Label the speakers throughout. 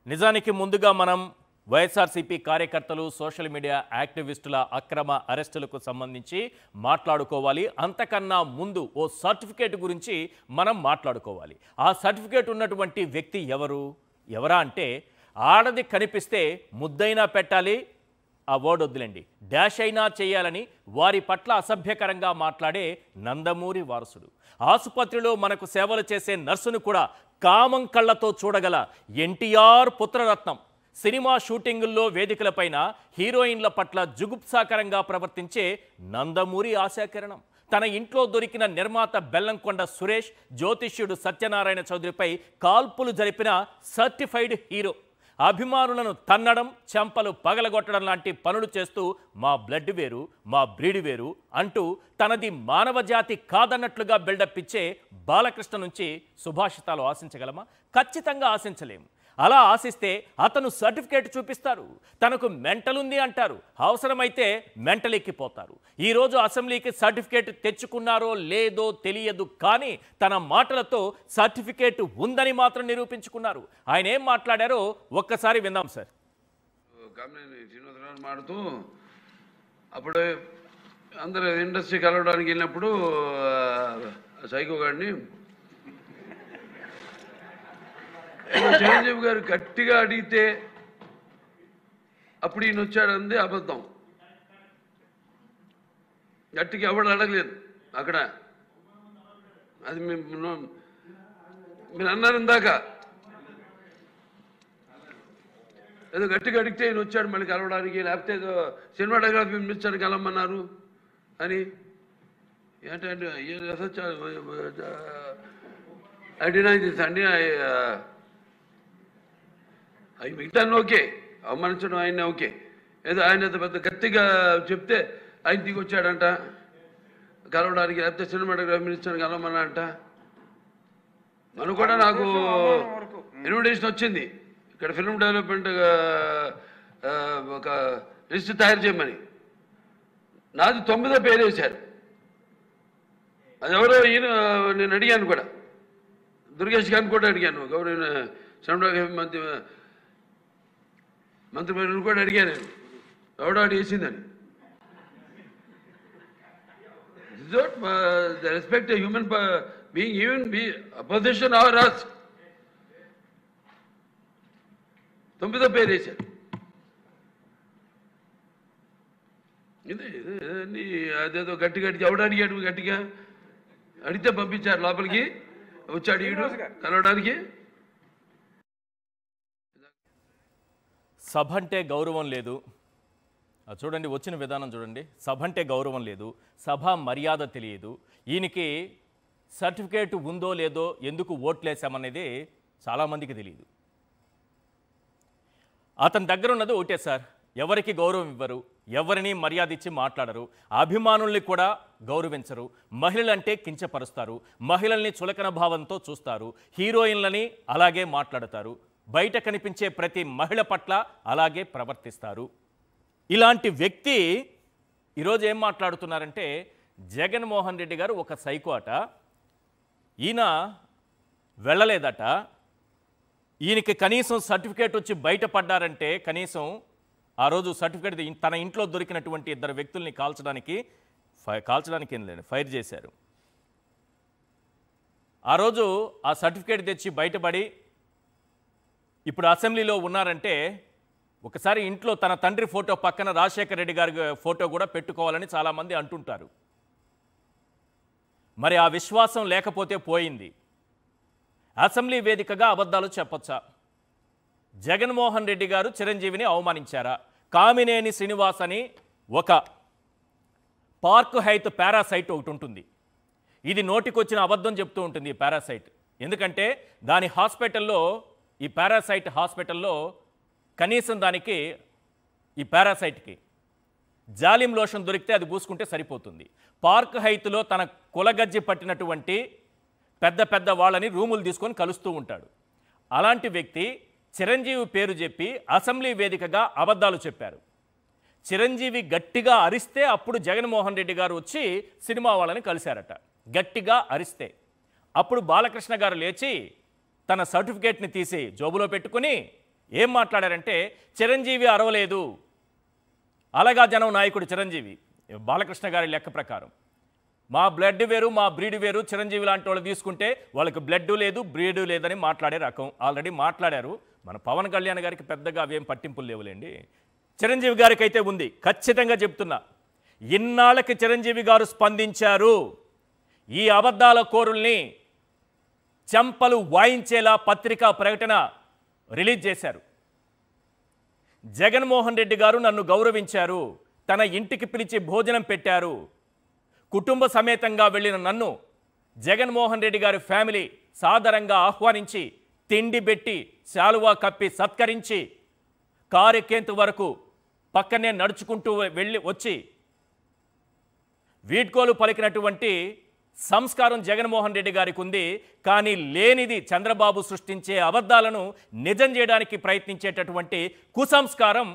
Speaker 1: నిజానికి ముందుగా మనం వైఎస్ఆర్సీపీ కార్యకర్తలు సోషల్ మీడియా యాక్టివిస్టుల అక్రమ అరెస్టులకు సంబంధించి మాట్లాడుకోవాలి. అంతకన్నా ముందు ఓ సర్టిఫికేట్ గురించి మనం మాట్లాడుకోవాలి. ఆ సర్టిఫికేట్ ఉన్నటువంటి వ్యక్తి ఎవరా అంటే ఆడది కనిపిస్తే ముద్దైనా పెట్టాలి, ఆ వర్డ్ వద్దులేండి, డాష్ అయినా చేయాలని వారి పట్ల అసభ్యకరంగా మాట్లాడే నందమూరి వారసుడు. ఆసుపత్రిలో మనకు సేవలు చేసే నర్సును కూడా కామం కళ్ళతో చూడగల ఎన్టీఆర్ పుత్రరత్నం. సినిమా షూటింగుల్లో వేదికలపైన హీరోయిన్ల పట్ల జుగుప్సాకరంగా ప్రవర్తించే నందమూరి ఆశాకిరణం. తన ఇంట్లో దొరికిన నిర్మాత బెల్లంకొండ సురేష్, జ్యోతిష్యుడు సత్యనారాయణ చౌదరిపై కాల్పులు జరిపిన సర్టిఫైడ్ హీరో. అభిమానులను తన్నడం, చెంపలు పగలగొట్టడం లాంటి పనులు చేస్తూ మా బ్లడ్ వేరు, మా బ్రీడ్ వేరు అంటూ తనది మానవ జాతి కాదన్నట్లుగా బిల్డప్ ఇచ్చే బాలకృష్ణ నుంచి సుభాషితాలు ఆశించగలమా? ఖచ్చితంగా ఆశించలేము. అలా ఆశిస్తే అతను సర్టిఫికేట్ చూపిస్తారు, తనకు మెంటల్ ఉంది అంటారు, అవసరమైతే మెంటల్ ఎక్కిపోతారు. ఈరోజు అసెంబ్లీకి సర్టిఫికేట్ తెచ్చుకున్నారో లేదో తెలియదు, కానీ తన మాటలతో సర్టిఫికేట్ ఉందని మాత్రం నిరూపించుకున్నారు. ఆయన ఏం మాట్లాడారో ఒక్కసారి విందాం సార్.
Speaker 2: మాడుతూ అప్పుడు అందరూ ఇండస్ట్రీ కలవడానికి వెళ్ళినప్పుడు సైకో గారిని చిరంజీవి గారు గట్టిగా అడిగితే అప్పుడు ఈయన వచ్చాడంది అబద్ధం. గట్టిగా ఎవడు అడగలేదు అక్కడ. అది మీరు అన్నారు ఇందాక, ఏదో గట్టిగా అడిగితే ఈయన వచ్చాడు మళ్ళీ కలవడానికి, లేకపోతే ఏదో సినిమాటోగ్రఫీ మినిస్టర్ కలవమన్నారు అని. ఏంటంటే ఐ డినై దిస్ అండి, అవి మిగతాన్ని ఓకే, అవమానించడం ఆయన ఓకే, ఏదో ఆయన పెద్ద గట్టిగా చెప్తే ఆయన దిగి వచ్చాడంట కలవడానికి, లేకపోతే సినిమాటోగ్రఫీ మినిస్టర్ కలవమన్నా అంట. మనం కూడా నాకు ఇన్విటేషన్ వచ్చింది ఇక్కడ ఫిల్మ్ డెవలప్మెంట్ ఒక లిస్ట్ తయారు చేయమని. నాది 9వ పేరు వేశారు. అది ఎవరో ఈయన నేను అడిగాను కూడా, దుర్గేష్ గారిని కూడా అడిగాను, గౌరవ సినిమాటోగ్రఫీ మంత్రి కూడా అడిగాను నేను, ఎవడో వేసిందని. The respect a human being, even be opposition or us. 9వ పేరు వేశారు. ఇదే అదేదో గట్టిగా ఎవడు అడిగాడు, గట్టిగా అడిగితే పంపించారు లోపలికి, వచ్చాడు ఈడు కలవడానికి.
Speaker 1: సభ అంటే గౌరవం లేదు, చూడండి వచ్చిన విధానం చూడండి. సభ అంటే గౌరవం లేదు, సభ మర్యాద తెలియదు. ఈయనకి సర్టిఫికేట్ ఉందో లేదో, ఎందుకు ఓట్లేసామనేది చాలామందికి తెలియదు. అతని దగ్గర ఉన్నది ఒకటే సార్, ఎవరికి గౌరవం ఇవ్వరు, ఎవరిని మర్యాద ఇచ్చి మాట్లాడరు, అభిమానుల్ని కూడా గౌరవించరు, మహిళలంటే కించపరుస్తారు, మహిళల్ని చులకన భావంతో చూస్తారు, హీరోయిన్లని అలాగే మాట్లాడతారు, బయట కనిపించే ప్రతి మహిళ పట్ల అలాగే ప్రవర్తిస్తారు. ఇలాంటి వ్యక్తి ఈరోజు ఏం మాట్లాడుతున్నారంటే జగన్మోహన్ రెడ్డి గారు ఒక సైకో అట, ఈయన వెళ్ళలేదట, ఈయనకి కనీసం సర్టిఫికేట్ వచ్చి బయటపడ్డారంటే కనీసం ఆ రోజు సర్టిఫికేట్ తన ఇంట్లో దొరికినటువంటి 2 వ్యక్తుల్ని కాల్చడానికి ఏం లేదు, ఫైర్ చేశారు. ఆ రోజు ఆ సర్టిఫికేట్ తెచ్చి బయటపడి ఇప్పుడు అసెంబ్లీలో ఉన్నారంటే ఒకసారి ఇంట్లో తన తండ్రి ఫోటో పక్కన రాజశేఖర రెడ్డి గారి ఫోటో కూడా పెట్టుకోవాలని చాలామంది అంటుంటారు. మరి ఆ విశ్వాసం లేకపోతే పోయింది. అసెంబ్లీ వేదికగా అబద్ధాలు చెప్పొచ్చా? జగన్మోహన్ రెడ్డి గారు చిరంజీవిని అవమానించారా? కామినేని శ్రీనివాస్ అని ఒక పార్క్ హైత్ పారాసైట్ ఒకటి ఉంటుంది, ఇది నోటికొచ్చిన అబద్ధం చెప్తూ ఉంటుంది ఈ పారాసైట్. ఎందుకంటే దాని హాస్పిటల్లో, ఈ పారాసైట్ హాస్పిటల్లో కనీసం దానికి ఈ పారాసైట్కి జాలిం లోషన్ దొరికితే అది పూసుకుంటే సరిపోతుంది. పార్క్ హైత్లో తన కులగజ్జి పట్టినటువంటి పెద్ద పెద్ద వాళ్ళని రూములు తీసుకొని కలుస్తూ ఉంటాడు. అలాంటి వ్యక్తి చిరంజీవి పేరు చెప్పి అసెంబ్లీ వేదికగా అబద్ధాలు చెప్పారు. చిరంజీవి గట్టిగా అరిస్తే అప్పుడు జగన్మోహన్ రెడ్డి గారు వచ్చి సినిమా వాళ్ళని కలిశారట. గట్టిగా అరిస్తే అప్పుడు బాలకృష్ణ గారు లేచి తన సర్టిఫికేట్ని తీసి జోబులో పెట్టుకుని ఏం మాట్లాడారంటే చిరంజీవి అరవలేదు, అలాగా జనం నాయకుడు చిరంజీవి బాలకృష్ణ గారి లెక్క ప్రకారం మా బ్లడ్ వేరు మా బ్రీడ్ వేరు, చిరంజీవి లాంటి వాళ్ళు తీసుకుంటే వాళ్ళకి బ్లడ్ లేదు బ్రీడ్ లేదని మాట్లాడే రకం ఆల్రెడీ మాట్లాడారు. మన పవన్ కళ్యాణ్ గారికి పెద్దగా అవేం పట్టింపులు లేవులేండి, చిరంజీవి గారికి అయితే ఉంది. ఖచ్చితంగా చెప్తున్నా, ఇన్నాళ్ళకి చిరంజీవి గారు స్పందించారు. ఈ అబద్ధాల కోరుల్ని చెంపలు వాయించేలా పత్రికా ప్రకటన రిలీజ్ చేశారు. జగన్మోహన్ రెడ్డి గారు నన్ను గౌరవించారు, తన ఇంటికి పిలిచి భోజనం పెట్టారు. కుటుంబ సమేతంగా వెళ్ళిన నన్ను జగన్మోహన్ రెడ్డి గారి ఫ్యామిలీ సాదరంగా ఆహ్వానించి తిండి పెట్టి శాలువా కప్పి సత్కరించి కారెక్కేంత వరకు పక్కనే నడుచుకుంటూ వెళ్ళి వచ్చి వీడ్కోలు పలికినటువంటి సంస్కారం జగన్మోహన్ రెడ్డి గారికి ఉంది. కానీ లేనిది చంద్రబాబు సృష్టించే అబద్ధాలను నిజం చేయడానికి ప్రయత్నించేటటువంటి కుసంస్కారం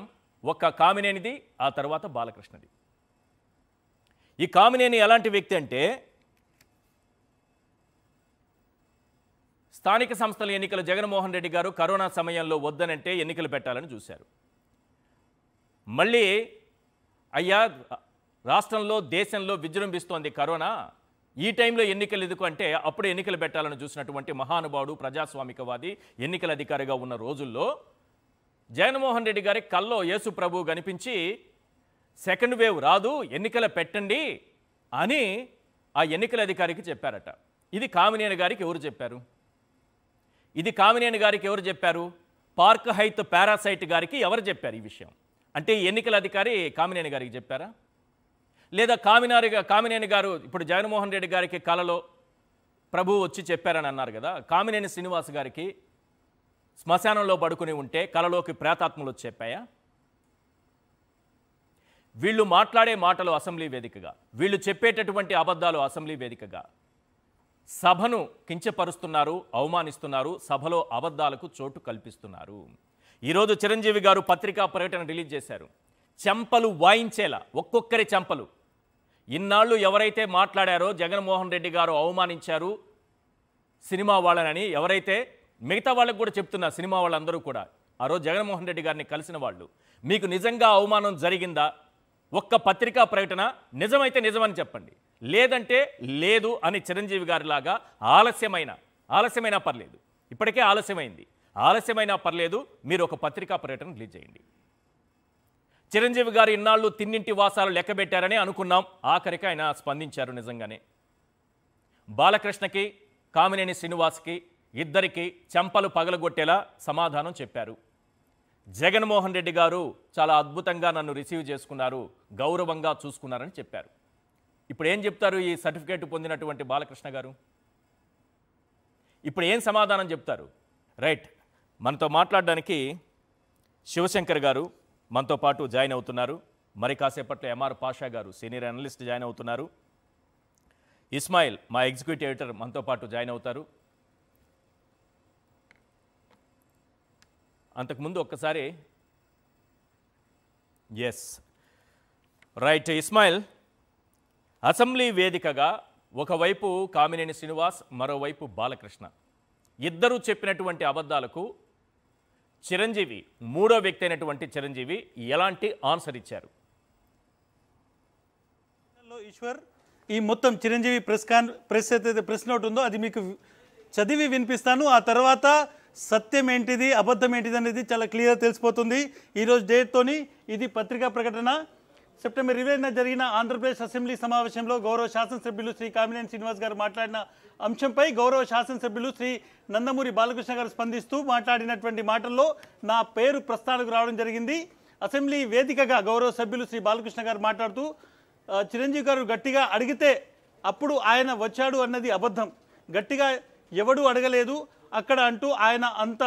Speaker 1: ఒక్క కామినేనిది, ఆ తర్వాత బాలకృష్ణది. ఈ కామినేని ఎలాంటి వ్యక్తి అంటే స్థానిక సంస్థల ఎన్నికలు జగన్మోహన్ రెడ్డి గారు కరోనా సమయంలో వద్దనంటే ఎన్నికలు పెట్టాలని చూశారు. మళ్ళీ అయ్యా రాష్ట్రంలో దేశంలో విజృంభిస్తోంది కరోనా, ఈ టైంలో ఎన్నికలు ఎందుకు అంటే అప్పుడు ఎన్నికలు పెట్టాలని చూసినటువంటి మహానుభావుడు ప్రజాస్వామికవాది ఎన్నికల అధికారిగా ఉన్న రోజుల్లో జగన్మోహన్ రెడ్డి గారి కల్లో యేసు ప్రభు కనిపించి సెకండ్ వేవ్ రాదు ఎన్నికలు పెట్టండి అని ఆ ఎన్నికల అధికారికి చెప్పారట. ఇది కామినేని గారికి ఎవరు చెప్పారు? ఇది కామినేని గారికి ఎవరు చెప్పారు? పార్క్ హైత్ పారాసైట్ గారికి ఎవరు చెప్పారు ఈ విషయం? అంటే ఎన్నికల అధికారి కామినేని గారికి చెప్పారా? లేదా కామినేని గారు ఇప్పుడు జగన్మోహన్ రెడ్డి గారికి కలలో ప్రభు వచ్చి చెప్పారని అన్నారు కదా, కామినేని శ్రీనివాస్ గారికి శ్మశానంలో పడుకుని ఉంటే కలలోకి ప్రేతాత్మలు వచ్చి చెప్పాయా? వీళ్ళు మాట్లాడే మాటలు అసెంబ్లీ వేదికగా, వీళ్ళు చెప్పేటటువంటి అబద్ధాలు అసెంబ్లీ వేదికగా సభను కించపరుస్తున్నారు, అవమానిస్తున్నారు, సభలో అబద్ధాలకు చోటు కల్పిస్తున్నారు. ఈరోజు చిరంజీవి గారు పత్రికా ప్రకటన రిలీజ్ చేశారు. చెంపలు వాయించేలా ఒక్కొక్కరి చెంపలు. ఇన్నాళ్ళు ఎవరైతే మాట్లాడారో జగన్మోహన్ రెడ్డి గారు అవమానించారు సినిమా వాళ్ళని, ఎవరైతే మిగతా వాళ్ళకు కూడా చెప్తున్నా, సినిమా వాళ్ళందరూ కూడా ఆ రోజు జగన్మోహన్ రెడ్డి గారిని కలిసిన వాళ్ళు, మీకు నిజంగా అవమానం జరిగిందా? ఒక్క పత్రికా ప్రకటన నిజమైతే నిజమని చెప్పండి, లేదంటే లేదు అని చిరంజీవి గారిలాగా ఆలస్యమైనా పర్లేదు, ఇప్పటికే ఆలస్యమైనా పర్లేదు, మీరు ఒక పత్రికా ప్రకటన రిలీజ్ చేయండి. చిరంజీవి గారు ఇన్నాళ్ళు తిన్నింటి వాసాలు లెక్కబెట్టారని అనుకున్నాం, ఆఖరికి ఆయన స్పందించారు. నిజంగానే బాలకృష్ణకి కామినేని శ్రీనివాస్కి ఇద్దరికి చెంపలు పగలగొట్టేలా సమాధానం చెప్పారు. జగన్మోహన్ రెడ్డి గారు చాలా అద్భుతంగా నన్ను రిసీవ్ చేసుకున్నారు, గౌరవంగా చూసుకున్నారని చెప్పారు. ఇప్పుడు ఏం చెప్తారు ఈ సర్టిఫికేట్ పొందినటువంటి బాలకృష్ణ గారు? ఇప్పుడు ఏం సమాధానం చెప్తారు? రైట్, మనతో మాట్లాడడానికి శివశంకర్ గారు మనతో పాటు జాయిన్ అవుతున్నారు. మరి కాసేపట్లో ఎంఆర్ పాషా గారు సీనియర్ అనలిస్ట్ జాయిన్ అవుతున్నారు. ఇస్మాయిల్ మా ఎగ్జిక్యూటివ్ ఎడిటర్ మనతో పాటు జాయిన్ అవుతారు. అంతకుముందు ఒక్కసారి రైట్ ఇస్మాయిల్, అసెంబ్లీ వేదికగా ఒకవైపు కామినేని శ్రీనివాస్, మరోవైపు బాలకృష్ణ, ఇద్దరూ చెప్పినటువంటి అబద్ధాలకు చిరంజీవి, మూడో వ్యక్తి అయినటువంటి చిరంజీవి ఎలాంటి ఆన్సర్ ఇచ్చారు?
Speaker 3: ఈశ్వర్, ఈ మొత్తం చిరంజీవి ప్రెస్ నోట్ ఉందో అది మీకు చదివి వినిపిస్తాను. ఆ తర్వాత సత్యం ఏంటిది అబద్ధం ఏంటిది అనేది చాలా క్లియర్గా తెలిసిపోతుంది. ఈరోజు డేట్తోని ఇది పత్రికా ప్రకటన. సెప్టెంబర్ 20న జరిగిన ఆంధ్రప్రదేశ్ అసెంబ్లీ సమావేశంలో గౌరవ శాసనసభ్యులు శ్రీ కామినేని శ్రీనివాస్ గారు మాట్లాడిన అంశంపై గౌరవ శాసనసభ్యులు శ్రీ నందమూరి బాలకృష్ణ గారు స్పందిస్తూ మాట్లాడినటువంటి మాటల్లో నా పేరు ప్రస్తావనకు రావడం జరిగింది. అసెంబ్లీ వేదికగా గౌరవ సభ్యులు శ్రీ బాలకృష్ణ గారు మాట్లాడుతూ చిరంజీవి గారు గట్టిగా అడిగితే అప్పుడు ఆయన వచ్చాడు అన్నది అబద్ధం, గట్టిగా ఎవడూ అడగలేదు అక్కడ అంటూ ఆయన అంత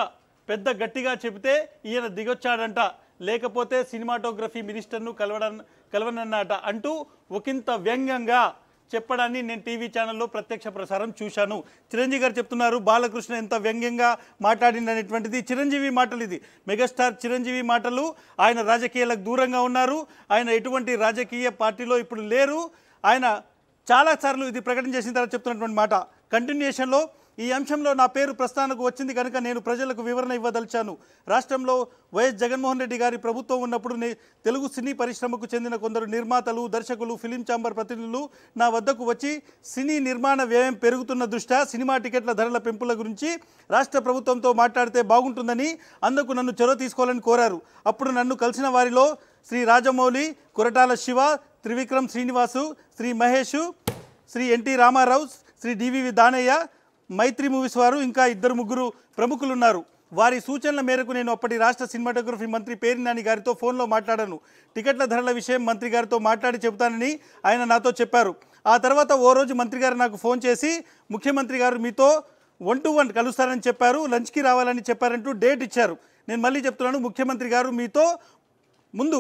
Speaker 3: పెద్ద గట్టిగా చెబితే ఈయన దిగొచ్చాడంట, లేకపోతే సినిమాటోగ్రఫీ మినిస్టర్ను కలవనన్నట అంటూ ఒకంత వ్యంగ్యంగా చెప్పడాన్ని నేను టీవీ ఛానల్లో ప్రత్యక్ష ప్రసారం చూశాను. చిరంజీవి గారు చెప్తున్నారు బాలకృష్ణ ఎంత వ్యంగ్యంగా మాట్లాడిందనేటువంటిది చిరంజీవి మాటలు. ఇది మెగాస్టార్ చిరంజీవి మాటలు. ఆయన రాజకీయాలకు దూరంగా ఉన్నారు, ఆయన ఎటువంటి రాజకీయ పార్టీలో ఇప్పుడు లేరు. ఆయన చాలాసార్లు ఇది ప్రకటన చేసిన తర్వాత చెప్తున్నటువంటి మాట. కంటిన్యూషన్లో ఈ అంశంలో నా పేరు ప్రస్తావనకు వచ్చింది కనుక నేను ప్రజలకు వివరణ ఇవ్వదలిచాను. రాష్ట్రంలో వైఎస్ జగన్మోహన్ రెడ్డి గారి ప్రభుత్వం ఉన్నప్పుడు తెలుగు సినీ పరిశ్రమకు చెందిన కొందరు నిర్మాతలు, దర్శకులు, ఫిలిం ఛాంబర్ ప్రతినిధులు నా వద్దకు వచ్చి సినీ నిర్మాణ వ్యయం పెరుగుతున్న దృష్ట్యా సినిమా టికెట్ల ధరల పెంపుల గురించి రాష్ట్ర ప్రభుత్వంతో మాట్లాడితే బాగుంటుందని, అందుకు నన్ను చొరవ తీసుకోవాలని కోరారు. అప్పుడు నన్ను కలిసిన వారిలో శ్రీ రాజమౌళి, కొరటాల శివ, త్రివిక్రమ్ శ్రీనివాసు, శ్రీ మహేష్, శ్రీ ఎన్టీ రామారావు, శ్రీ డివివి దానయ్య, మైత్రి మూవీస్ వారు, ఇంకా 2-3 ప్రముఖులు ఉన్నారు. వారి సూచనల మేరకు నేను అప్పటి రాష్ట్ర సినిమాటోగ్రఫీ మంత్రి పేర్ని నాని గారితో ఫోన్లో మాట్లాడాను. టికెట్ల ధరల విషయం మంత్రి గారితో మాట్లాడి చెబుతానని ఆయన నాతో చెప్పారు. ఆ తర్వాత ఓ రోజు మంత్రి గారు నాకు ఫోన్ చేసి ముఖ్యమంత్రి గారు మీతో 1-to-1 కలుస్తారని చెప్పారు, లంచ్కి రావాలని చెప్పారంటూ డేట్ ఇచ్చారు. నేను మళ్ళీ చెప్తున్నాను, ముఖ్యమంత్రి గారు మీతో ముందు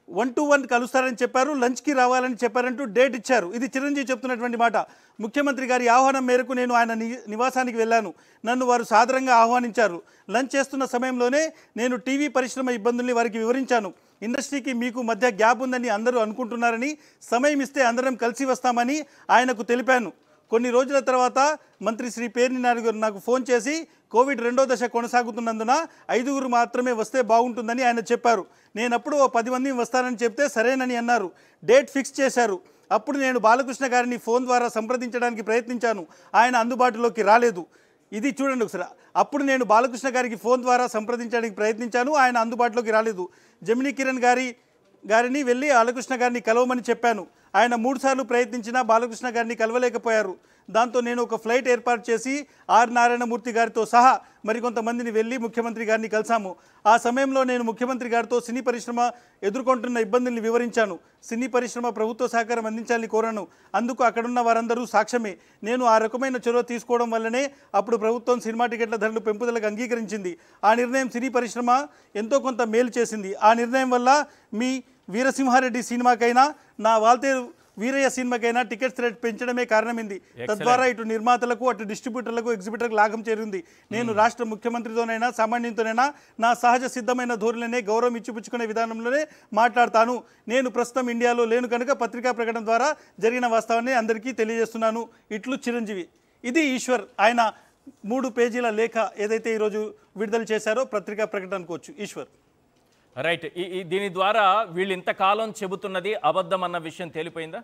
Speaker 3: 1-to-1 కలుస్తారని చెప్పారు, లంచ్కి రావాలని చెప్పారంటూ డేట్ ఇచ్చారు. ఇది చిరంజీవి చెప్తున్నటువంటి మాట. ముఖ్యమంత్రి గారి ఆహ్వానం మేరకు నేను ఆయన నివాసానికి వెళ్ళాను. నన్ను వారు సాదరంగా ఆహ్వానించారు. లంచ్ చేస్తున్న సమయంలోనే నేను టీవీ పరిశ్రమ ఇబ్బందుల్ని వారికి వివరించాను. ఇండస్ట్రీకి మీకు మధ్య గ్యాప్ ఉందని అందరూ అనుకుంటున్నారని, సమయం ఇస్తే అందరం కలిసి వస్తామని ఆయనకు తెలిపాను. కొన్ని రోజుల తర్వాత మంత్రి శ్రీ పేర్ని నాని గారు నాకు ఫోన్ చేసి కోవిడ్ 2వ దశ కొనసాగుతున్నందున 5 మాత్రమే వస్తే బాగుంటుందని ఆయన చెప్పారు. నేనప్పుడు 10 మంది వస్తానని చెప్తే సరేనని అన్నారు. డేట్ ఫిక్స్ చేశారు. అప్పుడు నేను బాలకృష్ణ గారిని ఫోన్ ద్వారా సంప్రదించడానికి ప్రయత్నించాను. ఆయన అందుబాటులోకి రాలేదు. ఇది చూడండి ఒకసారి. అప్పుడు నేను బాలకృష్ణ గారికి ఫోన్ ద్వారా సంప్రదించడానికి ప్రయత్నించాను, ఆయన అందుబాటులోకి రాలేదు. జమినీ కిరణ్ గారిని వెళ్ళి బాలకృష్ణ గారిని కలవమని చెప్పాను. ఆయన 3 సార్లు ప్రయత్నించినా బాలకృష్ణ గారిని కలవలేకపోయారు. దాంతో నేను ఒక ఫ్లైట్ ఏర్పాటు చేసి ఆర్ నారాయణమూర్తి గారితో సహా మరికొంతమందిని వెళ్ళి ముఖ్యమంత్రి గారిని కలిసాము. ఆ సమయంలో నేను ముఖ్యమంత్రి గారితో సినీ పరిశ్రమ ఎదుర్కొంటున్న ఇబ్బందుల్ని వివరించాను. సినీ పరిశ్రమ ప్రభుత్వ సహకారం అందించాలని కోరాను. అందుకు అక్కడున్న వారందరూ సాక్ష్యమే. నేను ఆ రకమైన చొరవ తీసుకోవడం వల్లనే అప్పుడు ప్రభుత్వం సినిమా టికెట్ల ధరలు పెంపుదలకు అంగీకరించింది. ఆ నిర్ణయం సినీ పరిశ్రమ ఎంతో కొంత మేలు చేసింది. ఆ నిర్ణయం వల్ల మీ వీరసింహారెడ్డి సినిమాకైనా, నా వాల్తేరు వీరయ్య సినిమాకైనా టికెట్స్ రేట్ పెంచడమే కారణమైంది. తద్వారా ఇటు నిర్మాతలకు, అటు డిస్ట్రిబ్యూటర్లకు, ఎగ్జిబిటర్లకు లాభం చేరింది. నేను రాష్ట్ర ముఖ్యమంత్రితోనైనా సామాన్యునితోనైనా నా సహజ సిద్ధమైన ధోరణిలోనే గౌరవం ఇచ్చిపుచ్చుకునే విధానంలోనే మాట్లాడతాను. నేను ప్రస్తుతం ఇండియాలో లేను కనుక పత్రికా ప్రకటన ద్వారా జరిగిన వాస్తవాన్ని అందరికీ తెలియజేస్తున్నాను. ఇట్లు చిరంజీవి. ఇది ఈశ్వర్. ఆయన 3 పేజీల లేఖ ఏదైతే ఈరోజు విడుదల చేశారో పత్రికా ప్రకటన అనుకోవచ్చు. ఈశ్వర్.
Speaker 1: రైట్. దీని ద్వారా వీళ్ళు ఇంతకాలం చెబుతున్నది అబద్ధం అన్న విషయం తేలిపోయిందా?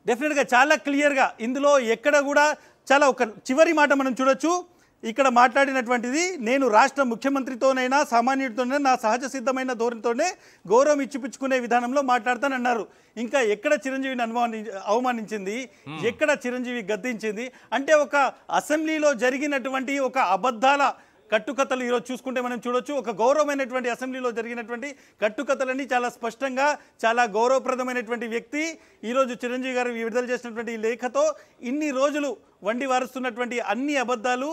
Speaker 3: డెఫినెట్గా చాలా క్లియర్గా ఇందులో ఎక్కడ కూడా చాలా ఒక చివరి మాట మనం చూడొచ్చు. ఇక్కడ మాట్లాడినటువంటిది నేను రాష్ట్ర ముఖ్యమంత్రితోనైనా సామాన్యుడితోనైనా నా సహజ సిద్ధమైన ధోరణితోనే గౌరవం ఇచ్చిపుచ్చుకునే విధానంలో మాట్లాడతానన్నారు. ఇంకా ఎక్కడ చిరంజీవిని అవమానించింది, ఎక్కడ చిరంజీవి గద్దించింది అంటే ఒక అసెంబ్లీలో జరిగినటువంటి ఒక అబద్ధాల కట్టుకథలు ఈరోజు చూసుకుంటే మనం చూడొచ్చు. ఒక గౌరవమైనటువంటి అసెంబ్లీలో జరిగినటువంటి కట్టుకథలని చాలా స్పష్టంగా, చాలా గౌరవప్రదమైనటువంటి వ్యక్తి ఈరోజు చిరంజీవి గారు విడుదల చేసినటువంటి ఈ లేఖతో ఇన్ని రోజులు వండి వారుస్తున్నటువంటి అన్ని అబద్ధాలు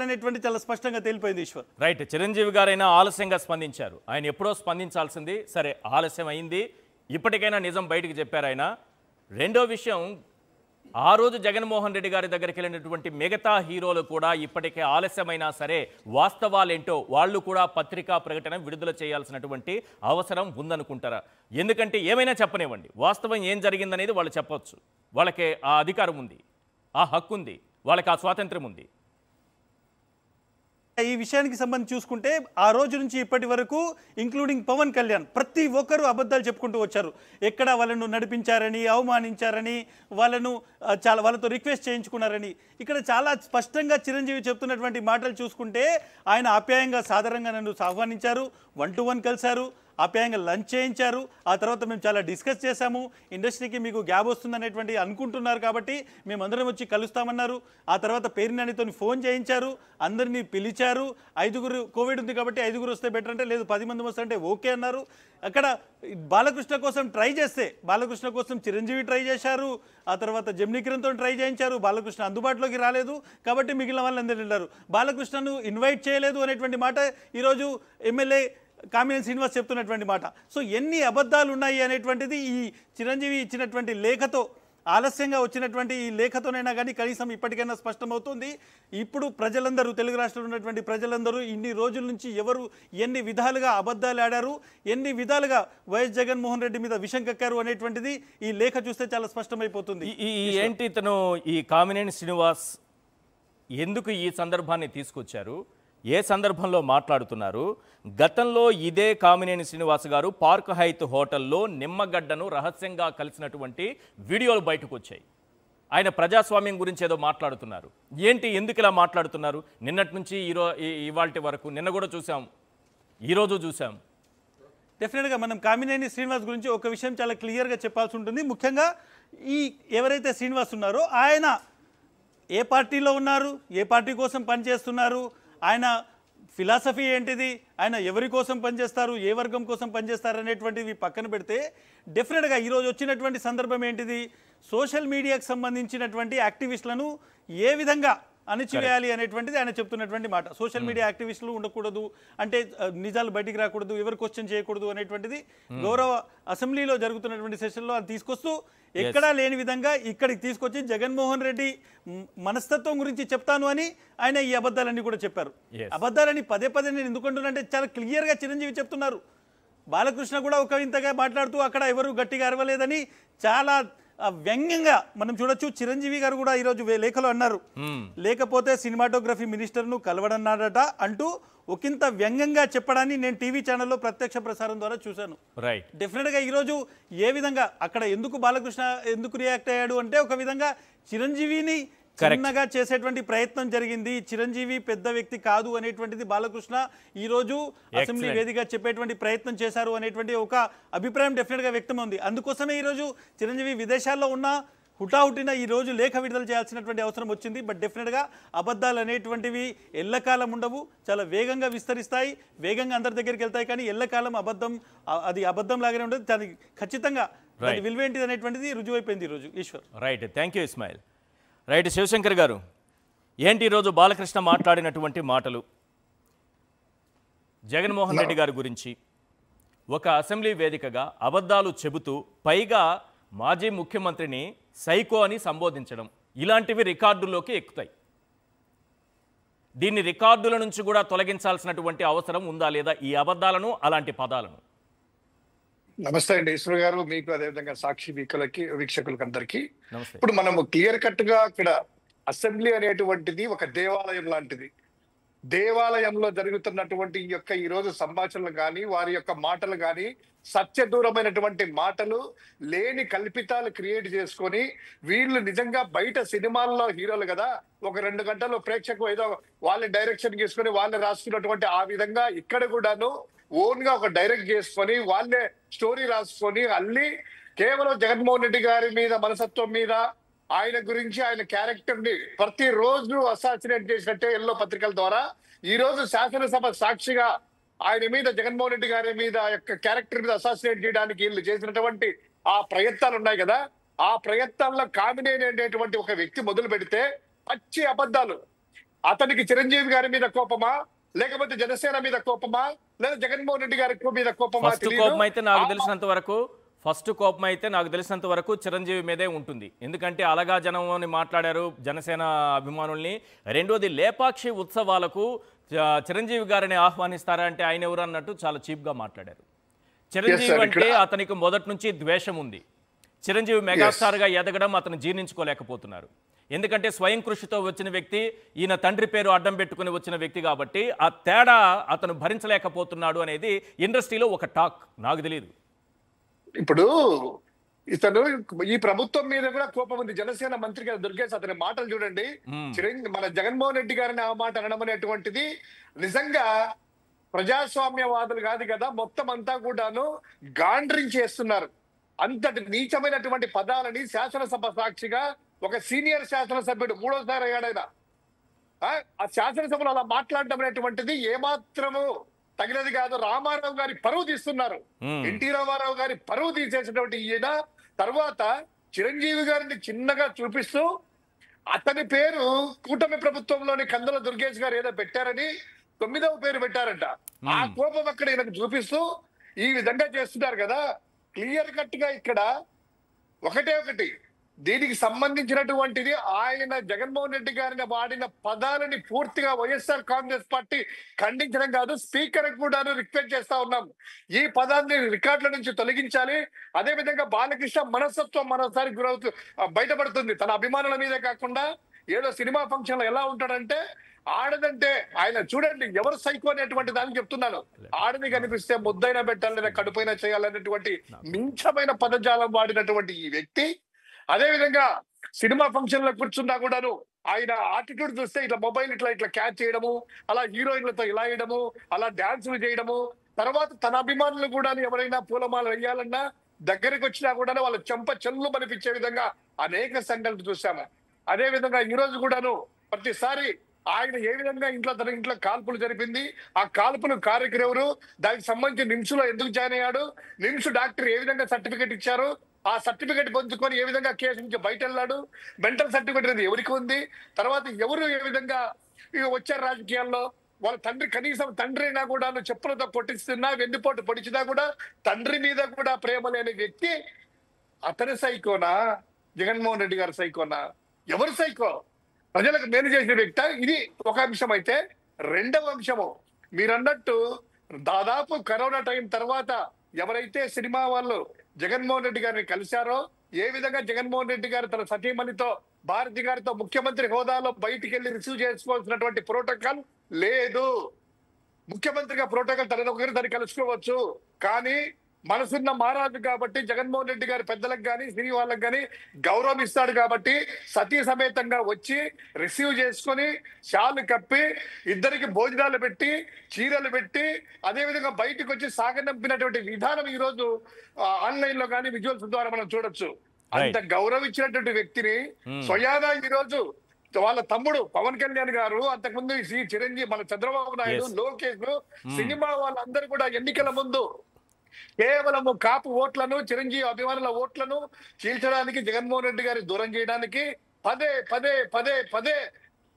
Speaker 3: అనేటువంటి చాలా స్పష్టంగా తేలిపోయింది. ఈశ్వర్.
Speaker 1: రైట్. చిరంజీవి గారైనా ఆలస్యంగా స్పందించారు. ఆయన ఎప్పుడో స్పందించాల్సింది. సరే, ఆలస్యం అయింది. ఇప్పటికైనా నిజం బయటికి చెప్పారు ఆయన. రెండో విషయం, ఆ రోజు జగన్మోహన్ రెడ్డి గారి దగ్గరికి వెళ్ళినటువంటి మిగతా హీరోలు కూడా ఇప్పటికే ఆలస్యమైనా సరే వాస్తవాలేంటో వాళ్ళు కూడా పత్రికా ప్రకటన విడుదల చేయాల్సినటువంటి అవసరం ఉందనుకుంటారా? ఎందుకంటే ఏమైనా చెప్పనివ్వండి, వాస్తవం ఏం జరిగిందనేది వాళ్ళు చెప్పొచ్చు. వాళ్ళకి ఆ అధికారం ఉంది, ఆ హక్కు ఉంది, వాళ్ళకి ఆ స్వాతంత్రం ఉంది.
Speaker 3: ఈ విషయానికి సంబంధించి చూసుకుంటే ఆ రోజు నుంచి ఇప్పటి వరకు ఇంక్లూడింగ్ పవన్ కళ్యాణ్ ప్రతి ఒక్కరూ అబద్ధాలు చెప్పుకుంటూ వచ్చారు. ఎక్కడ వాళ్ళను నడిపించారని, అవమానించారని, వాళ్ళతో రిక్వెస్ట్ చేయించుకున్నారని. ఇక్కడ చాలా స్పష్టంగా చిరంజీవి చెప్తున్నటువంటి మాటలు చూసుకుంటే ఆయన ఆప్యాయంగా సాధారణంగా నన్ను ఆహ్వానించారు, 1-to-1 కలిశారు, ఆప్యాయంగా లంచ్ చేయించారు. ఆ తర్వాత మేము చాలా డిస్కస్ చేశాము. ఇండస్ట్రీకి మీకు గ్యాప్ వస్తుందనేటువంటి అనుకుంటున్నారు కాబట్టి మేమందరం వచ్చి కలుస్తామన్నారు. ఆ తర్వాత పేర్ని నానితో ఫోన్ చేయించారు, అందరినీ పిలిచారు. 5 కోవిడ్ ఉంది కాబట్టి 5 వస్తే బెటర్ అంటే లేదు 10 మంది వస్తే అంటే ఓకే అన్నారు. అక్కడ బాలకృష్ణ కోసం ట్రై చేస్తే బాలకృష్ణ కోసం చిరంజీవి ట్రై చేశారు. ఆ తర్వాత జమినీ కిరణ్తో ట్రై చేయించారు. బాలకృష్ణ అందుబాటులోకి రాలేదు కాబట్టి మిగిలిన వాళ్ళందరూ వెళ్ళారు. బాలకృష్ణను ఇన్వైట్ చేయలేదు అనేటువంటి మాట ఈరోజు ఎమ్మెల్యే కామినేని శ్రీనివాస్ చెప్తున్నటువంటి మాట. సో ఎన్ని అబద్ధాలు ఉన్నాయి అనేటువంటిది ఈ చిరంజీవి ఇచ్చినటువంటి లేఖతో, ఆలస్యంగా వచ్చినటువంటి ఈ లేఖతోనైనా కానీ కనీసం ఇప్పటికైనా స్పష్టమవుతుంది. ఇప్పుడు ప్రజలందరూ, తెలుగు రాష్ట్రంలో ఉన్నటువంటి ప్రజలందరూ ఇన్ని రోజుల నుంచి ఎవరు ఎన్ని విధాలుగా అబద్ధాలు ఆడారు, ఎన్ని విధాలుగా వైఎస్ జగన్మోహన్ రెడ్డి మీద విషం కక్కారు అనేటువంటిది ఈ లేఖ చూస్తే చాలా స్పష్టమైపోతుంది.
Speaker 1: ఏంటి ఇతను ఈ కామినేని శ్రీనివాస్ ఎందుకు ఈ సందర్భాన్ని తీసుకొచ్చారు, ఏ సందర్భంలో మాట్లాడుతున్నారు? గతంలో ఇదే కామినేని శ్రీనివాస్ గారు పార్క్ హైత్ హోటల్లో నిమ్మగడ్డను రహస్యంగా కలిసినటువంటి వీడియోలు బయటకు వచ్చాయి. ఆయన ప్రజాస్వామ్యం గురించి ఏదో మాట్లాడుతున్నారు. ఏంటి, ఎందుకు ఇలా మాట్లాడుతున్నారు? నిన్నటి నుంచి ఇవాల్టి వరకు, నిన్న కూడా చూసాం, ఈరోజు చూసాం.
Speaker 3: డెఫినెట్గా మనం కామినేని శ్రీనివాస్ గురించి ఒక విషయం చాలా క్లియర్గా చెప్పాల్సి ఉంటుంది. ముఖ్యంగా ఈ ఎవరైతే శ్రీనివాస్ ఉన్నారో ఆయన ఏ పార్టీలో ఉన్నారు, ఏ పార్టీ కోసం పనిచేస్తున్నారు, ఆయన ఫిలాసఫీ ఏంటిది, ఆయన ఎవరి కోసం పనిచేస్తారు, ఏ వర్గం కోసం పనిచేస్తారు అనేటువంటివి పక్కన పెడితే డెఫినెట్గా ఈరోజు వచ్చినటువంటి సందర్భం ఏంటిది, సోషల్ మీడియాకు సంబంధించినటువంటి యాక్టివిస్టులను ఏ విధంగా అణిచివేయాలి అనేటువంటిది ఆయన చెప్తున్నటువంటి మాట. సోషల్ మీడియా యాక్టివిస్టులు ఉండకూడదు అంటే నిజాలు బయటికి రాకూడదు, ఎవరు క్వశ్చన్ చేయకూడదు అనేటువంటిది గౌరవ అసెంబ్లీలో జరుగుతున్నటువంటి సెషన్లో అది తీసుకొస్తూ ఎక్కడా లేని విధంగా ఇక్కడికి తీసుకొచ్చి జగన్మోహన్ రెడ్డి మనస్తత్వం గురించి చెప్తాను అని ఆయన ఈ అబద్ధాలన్నీ కూడా చెప్పారు. అబద్ధాలని పదే పదే నేను ఎందుకుంటున్నానంటే చాలా క్లియర్గా చిరంజీవి చెప్తున్నారు. బాలకృష్ణ కూడా ఒక ఇంతగా మాట్లాడుతూ అక్కడ ఎవరు గట్టిగా అరవలేదని చాలా వ్యంగ్యంగా మనం చూడొచ్చు. చిరంజీవి గారు కూడా ఈరోజు లేఖలో అన్నారు, లేకపోతే సినిమాటోగ్రఫీ మినిస్టర్ను కలవడన్నాడట అంటూ ఒకంత వ్యంగ్యంగా చెప్పడాన్ని నేను టీవీ ఛానల్లో ప్రత్యక్ష ప్రసారం ద్వారా చూశాను. డెఫినెట్గా ఈరోజు ఏ విధంగా అక్కడ ఎందుకు బాలకృష్ణ ఎందుకు రియాక్ట్ అయ్యాడు అంటే ఒక విధంగా చిరంజీవిని చిన్నగా చేసేటువంటి ప్రయత్నం జరిగింది. చిరంజీవి పెద్ద వ్యక్తి కాదు అనేటువంటిది బాలకృష్ణ ఈరోజు అసెంబ్లీ వేదికగా చెప్పేటువంటి ప్రయత్నం చేశారు అనేటువంటి ఒక అభిప్రాయం డెఫినెట్గా వ్యక్తం ఉంది. అందుకోసమే ఈరోజు చిరంజీవి విదేశాల్లో ఉన్న హుటాహుటిన ఈరోజు లేఖ విడుదల చేయాల్సినటువంటి అవసరం వచ్చింది. బట్ డెఫినెట్గా అబద్ధాలు అనేటువంటివి ఎల్లకాలం ఉండవు, చాలా వేగంగా విస్తరిస్తాయి, వేగంగా అందరి దగ్గరికి వెళ్తాయి. కానీ ఎల్లకాలం అబద్ధం అది అబద్ధం లాగానే ఉండదు. దానికి ఖచ్చితంగా విలువేంటిది అనేటువంటిది రుజువైపోయింది ఈరోజు. Eshwar
Speaker 1: right, thank you Ismail. Right, Shivashankar గారు, ఏంటి ఈరోజు బాలకృష్ణ మాట్లాడినటువంటి మాటలు జగన్మోహన్ రెడ్డి గారి గురించి ఒక అసెంబ్లీ వేదికగా అబద్ధాలు చెబుతూ పైగా మాజీ ముఖ్యమంత్రిని సైకో అని సంబోధించడం, ఇలాంటివి రికార్డుల్లోకి ఎక్కుతాయి. దీన్ని రికార్డుల నుంచి కూడా తొలగించాల్సినటువంటి అవసరం ఉందా లేదా, ఈ అబద్ధాలను అలాంటి పదాలను?
Speaker 4: నమస్తే అండి ఈశ్వర్ గారు, మీకు అదేవిధంగా సాక్షి వీక్షకులకి అందరికీ. ఇప్పుడు మనము క్లియర్ కట్ గా ఇక్కడ అసెంబ్లీ అనేటువంటిది ఒక దేవాలయం లాంటిది. దేవాలయంలో జరుగుతున్నటువంటి ఈ రోజు సంభాషణలు కానీ వారి యొక్క మాటలు కానీ సత్య దూరమైనటువంటి మాటలు, లేని కల్పితాలు క్రియేట్ చేసుకొని వీళ్ళు నిజంగా బయట సినిమాల్లో హీరోలు కదా, ఒక 2 గంటలు ప్రేక్షకు ఏదో వాళ్ళ డైరెక్షన్ చేసుకొని వాళ్ళు రాసుకున్నటువంటి ఆ విధంగా ఇక్కడ కూడాను ఓన్ గా ఒక డైరెక్ట్ చేసుకొని వాళ్ళే స్టోరీ రాసుకొని అల్లి కేవలం జగన్మోహన్ రెడ్డి గారి మీద మనసత్వం మీద ఆయన గురించి ఆయన క్యారెక్టర్ ని ప్రతి రోజు అసాసినేట్ చేసినట్టే ఎల్లో పత్రికల ద్వారా ఈ రోజు శాసనసభ సాక్షిగా ఆయన మీద జగన్మోహన్ రెడ్డి గారి మీద యొక్క క్యారెక్టర్ మీద అసాసినేట్ చేయడానికి వీళ్ళు చేసినటువంటి ఆ ప్రయత్నాలు ఉన్నాయి కదా, ఆ ప్రయత్నాల్లో కామినేని అనేటువంటి ఒక వ్యక్తి మొదలు పెడితే పచ్చి అబద్ధాలు. అతనికి చిరంజీవి గారి మీద కోపమా, లేకపోతే జనసేన మీద కోపమా, లేదా జగన్మోహన్ రెడ్డి గారి మీద కోపమా?
Speaker 1: ఫస్ట్ కోపం అయితే నాకు తెలిసినంత వరకు చిరంజీవి మీదే ఉంటుంది. ఎందుకంటే అలగా జనం అని మాట్లాడారు జనసేన అభిమానుల్ని. రెండోది, లేపాక్షి ఉత్సవాలకు చిరంజీవి గారిని ఆహ్వానిస్తారా అంటే ఆయన ఎవరు అన్నట్టు చాలా చీప్గా మాట్లాడారు. చిరంజీవి అంటే అతనికి మొదటి నుంచి ద్వేషం ఉంది. చిరంజీవి మెగాస్టార్గా ఎదగడం అతను జీర్ణించుకోలేకపోతున్నారు. ఎందుకంటే స్వయం కృషితో వచ్చిన వ్యక్తి, ఈయన తండ్రి పేరు అడ్డం పెట్టుకుని వచ్చిన వ్యక్తి కాబట్టి ఆ తేడా అతను భరించలేకపోతున్నాడు అనేది ఇండస్ట్రీలో ఒక టాక్. నాకు తెలియదు.
Speaker 4: ఇప్పుడు ఇతను ఈ ప్రభుత్వం మీద కూడా కోపం ఉంది. జనసేన మంత్రి గారు దుర్గేష్ అతని మాటలు చూడండి. మన జగన్మోహన్ రెడ్డి గారిని ఆ మాట అనడం అనేటువంటిది నిజంగా ప్రజాస్వామ్యవాదులు కాదు కదా, మొత్తం అంతా కూడాను గాండ్రింగ్ చేస్తున్నారు. అంతటి నీచమైనటువంటి పదాలని శాసనసభ సాక్షిగా ఒక సీనియర్ శాసనసభ్యుడు 3వ అయ్యాడైనా ఆ శాసనసభలో అలా మాట్లాడడం అనేటువంటిది ఏమాత్రము తగినది కాదు. రామారావు గారి పరువు తీస్తున్నారు. ఎన్టీ రామారావు గారి పరువు తీసేసినటువంటి ఈయన తర్వాత చిరంజీవి గారిని చిన్నగా చూపిస్తూ అతని పేరు కూటమి ప్రభుత్వంలోని కందుల దుర్గేష్ గారు ఏదో పెట్టారని 9వ పేరు పెట్టారంట. ఆ కోపం అక్కడ ఈయనకు చూపిస్తూ ఈ విధంగా చేస్తున్నారు కదా. క్లియర్ కట్ గా ఇక్కడ ఒకటి దీనికి సంబంధించినటువంటిది ఆయన జగన్మోహన్ రెడ్డి గారిని వాడిన పదాలని పూర్తిగా వైఎస్ఆర్ కాంగ్రెస్ పార్టీ ఖండించడం కాదు, స్పీకర్ కూడా రిక్వెస్ట్ చేస్తా ఉన్నాం. ఈ పదాన్ని రికార్డుల నుంచి తొలగించాలి. అదే విధంగా బాలకృష్ణ మనస్తత్వం మరోసారి బయటపడుతుంది. తన అభిమానుల మీదే కాకుండా ఏదో సినిమా ఫంక్షన్ లో ఎలా ఉంటాడంటే ఆడదంటే ఆయన చూడండి ఎవరు సైకో అనేటువంటి దాన్ని చెప్తున్నాను. ఆడది కనిపిస్తే ముద్దైనా పెట్టాలి లేదా కడుపైనా చేయాలనేటువంటి మించమైన పదజాలం వాడినటువంటి ఈ వ్యక్తి అదే విధంగా సినిమా ఫంక్షన్ లో కూర్చున్నా కూడాను ఆయన ఆటిట్యూడ్ చూస్తే ఇట్లా మొబైల్ ఇట్లా క్యాచ్ చేయడము, అలా హీరోయిన్లతో ఇలా వేయడము, అలా డాన్సులు చేయడము, తర్వాత తన అభిమానులు కూడా ఎవరైనా పూలమాల వేయాలన్నా దగ్గరికి వచ్చినా కూడా వాళ్ళ చెంప చెల్లు మనిపించే విధంగా అనేక సంఘటనలు చూసాము. అదే విధంగా ఈ రోజు కూడాను ప్రతిసారి ఆయన ఏ విధంగా తన ఇంట్లో కాల్పులు జరిపింది, ఆ కాల్పులు కారకులు ఎవరు, దానికి సంబంధించి నిమ్స్ లో ఎందుకు జాయిన్ అయ్యాడు, నిమ్స్ డాక్టర్ ఏ విధంగా సర్టిఫికేట్ ఇచ్చారు, ఆ సర్టిఫికేట్ పొందుకొని ఏ విధంగా కేసు నుంచి బయట వెళ్ళాడు, మెంటల్ సర్టిఫికేట్ అనేది ఎవరికి ఉంది, తర్వాత ఎవరు ఏ విధంగా వచ్చారు రాజకీయాల్లో, వాళ్ళ తండ్రి కనీసం తండ్రి అయినా కూడా చెప్పులతో కొట్టిస్తున్నా వెన్నుపోటు పొడిచినా కూడా తండ్రి మీద కూడా ప్రేమ లేని వ్యక్తి అతని సైకోనా, జగన్మోహన్ రెడ్డి గారి సైకోనా? ఎవరు సైకో? ప్రజలకు మేలు చేసిన వ్యక్తి. ఇది ఒక అంశం. అయితే రెండవ అంశము మీరన్నట్టు దాదాపు కరోనా టైం తర్వాత ఎవరైతే సినిమా వాళ్ళు జగన్మోహన్ రెడ్డి గారిని కలిశారో, ఏ విధంగా జగన్మోహన్ రెడ్డి గారు తన సతీమణితో భారతి గారితో ముఖ్యమంత్రి హోదాలో బయటికి వెళ్ళి రిసీవ్ చేసుకోవాల్సినటువంటి ప్రోటోకాల్ లేదు. ముఖ్యమంత్రిగా ప్రోటోకాల్ తనని కలుసుకోవచ్చు, కానీ మనసున్న మహారాజు కాబట్టి జగన్మోహన్ రెడ్డి గారి పెద్దలకు కానీ సినీ వాళ్ళకి కానీ గౌరవం ఇస్తాడు కాబట్టి సతీ సమేతంగా వచ్చి రిసీవ్ చేసుకొని షాలు కప్పి ఇద్దరికి భోజనాలు పెట్టి చీరలు పెట్టి అదే విధంగా బయటకు వచ్చి సాగనంపినటువంటి విధానం ఈ రోజు ఆన్లైన్ లో కానీ విజువల్స్ ద్వారా మనం చూడొచ్చు. అంత గౌరవించినటువంటి వ్యక్తిని స్వయానా ఈ రోజు వాళ్ళ తమ్ముడు పవన్ కళ్యాణ్ గారు, అంతకుముందు చిరంజీవి, మన చంద్రబాబు నాయుడు, లోకేష్, సినిమా వాళ్ళందరూ కూడా ఎన్నికల ముందు కేవలము కాపు ఓట్లను, చిరంజీవి అభిమానుల ఓట్లను చీల్చడానికి, జగన్మోహన్ రెడ్డి గారి దూరం చేయడానికి పదే పదే పదే పదే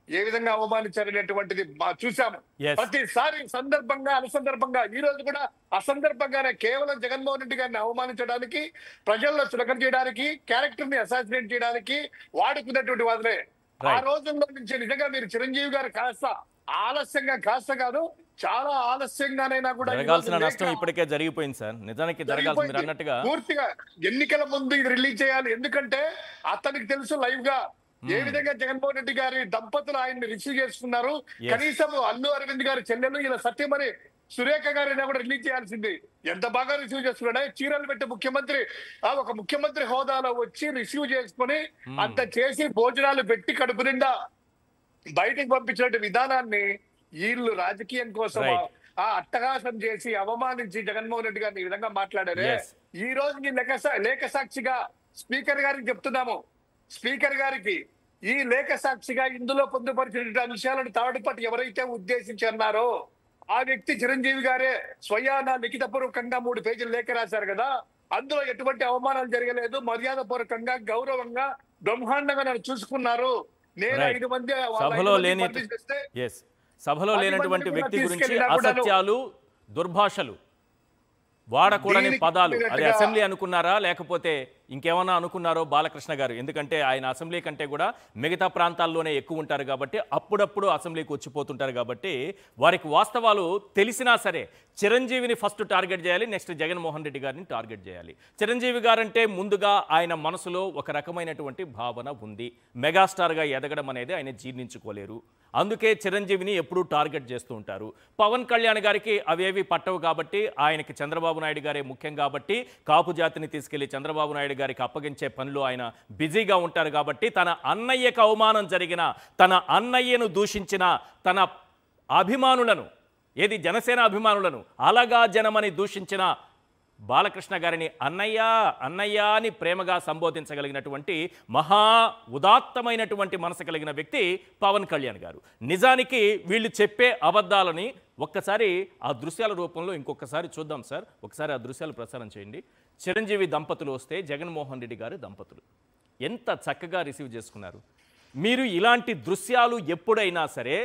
Speaker 4: ఏ విధంగా అవమానించారనేటువంటిది చూసాము. ప్రతిసారి సందర్భంగా అనుసందర్భంగా ఈ రోజు కూడా అసందర్భంగానే కేవలం జగన్మోహన్ రెడ్డి గారిని అవమానించడానికి, ప్రజల్లో చులకన చేయడానికి, క్యారెక్టర్ ని అసాసినేట్ చేయడానికి వాడుకున్నటువంటి వాదులే. ఆ రోజుల్లో నుంచి నిజంగా మీరు చిరంజీవి గారు కాస్త ఆలస్యంగా, కాస్త కాదు చాలా ఆలస్యంగానైనా కూడా
Speaker 1: జరగాల్సిన నష్టం ఇప్పటికే జరిగిపోయింది సార్. నిజానికి జరగాల్సింది మీరు అన్నట్టుగా
Speaker 4: పూర్తిగా ఎన్నికల ముందు ఇది రిలీజ్ చేయాలి. ఎందుకంటే అతనికి తెలుసు లైవ్ గా ఏ విధంగా జగన్మోహన్ రెడ్డి గారి దంపతులు ఆయన్ని రిసీవ్ చేసుకున్నారు. కనీసం అల్లు అరవింద్ గారి చెల్లెలు ఇలా సత్యమణి సురేఖ గారైనా కూడా రిలీజ్ చేయాల్సింది. ఎంత బాగా రిసీవ్ చేసుకున్నాడా, చీరలు పెట్టి ముఖ్యమంత్రి ఒక ముఖ్యమంత్రి హోదాలో వచ్చి రిసీవ్ చేసుకుని అంత చేసి భోజనాలు పెట్టి కడుపు నిండా బయటికి పంపించిన విధానాన్ని వీళ్ళు రాజకీయం కోసం ఆ అట్టహాసం చేసి అవమానించి జగన్మోహన్ రెడ్డి గారిని ఈ విధంగా మాట్లాడారే. ఈ రోజు లేఖ సాక్షిగా స్పీకర్ గారికి చెప్తున్నాము, స్పీకర్ గారికి ఈ లేఖ సాక్షిగా ఇందులో పొందుపరిచిన అంశాలను థర్డ్ పార్టీ ఎవరైతే ఉద్దేశించి అన్నారో ఆ వ్యక్తి చిరంజీవి గారే స్వయాన లిఖితపూర్వకంగా 3 పేజీలు లేఖ రాశారు కదా. అందులో ఎటువంటి అవమానాలు జరగలేదు, మర్యాద పూర్వకంగా గౌరవంగా బ్రహ్మాండంగా నన్ను చూసుకున్నారు. నేను 5 మంది
Speaker 1: సభలో లేనటువంటి వ్యక్తి గురించి అసత్యాలు, దుర్భాషలు వాడకూడని పదాలు, అది అసెంబ్లీ అనుకున్నారా లేకపోతే ఇంకేమన్నా అనుకున్నారో బాలకృష్ణ గారు? ఎందుకంటే ఆయన అసెంబ్లీ కంటే కూడా మిగతా ప్రాంతాల్లోనే ఎక్కువ ఉంటారు కాబట్టి, అప్పుడప్పుడు అసెంబ్లీకి వచ్చిపోతుంటారు కాబట్టి వారికి వాస్తవాలు తెలిసినా సరే చిరంజీవిని ఫస్ట్ టార్గెట్ చేయాలి, నెక్స్ట్ జగన్మోహన్ రెడ్డి గారిని టార్గెట్ చేయాలి. చిరంజీవి గారంటే ముందుగా ఆయన మనసులో ఒక రకమైనటువంటి భావన ఉంది. మెగాస్టార్గా ఎదగడం అనేది ఆయన జీర్ణించుకోలేరు, అందుకే చిరంజీవిని ఎప్పుడూ టార్గెట్ చేస్తూ ఉంటారు. పవన్ కళ్యాణ్ గారికి అవేవి పట్టవు కాబట్టి, ఆయనకి చంద్రబాబు నాయుడు గారే ముఖ్యం కాబట్టి కాపు జాతిని తీసుకెళ్లి చంద్రబాబు నాయుడు గారికి అప్పగించే పనిలో ఆయన బిజీగా ఉంటారు కాబట్టి, తన అన్నయ్యకు అవమానం జరిగిన, తన అన్నయ్యను దూషించిన, తన అభిమానులను, ఏది జనసేన అభిమానులను అలాగా జనమని దూషించిన బాలకృష్ణ గారిని అన్నయ్య అన్నయ్య అని ప్రేమగా సంబోధించగలిగినటువంటి మహా ఉదాత్తమైనటువంటి మనసు కలిగిన వ్యక్తి పవన్ కళ్యాణ్ గారు. నిజానికి వీళ్ళు చెప్పే అబద్ధాలని ఒక్కసారి ఆ దృశ్యాల రూపంలో ఇంకొకసారి చూద్దాం సార్. ఒకసారి ఆ దృశ్యాలు ప్రసారం చేయండి. చిరంజీవి దంపతులు వస్తే జగన్మోహన్ రెడ్డి గారు దంపతులు ఎంత చక్కగా రిసీవ్ చేసుకున్నారు. మీరు ఇలాంటి దృశ్యాలు ఎప్పుడైనా సరే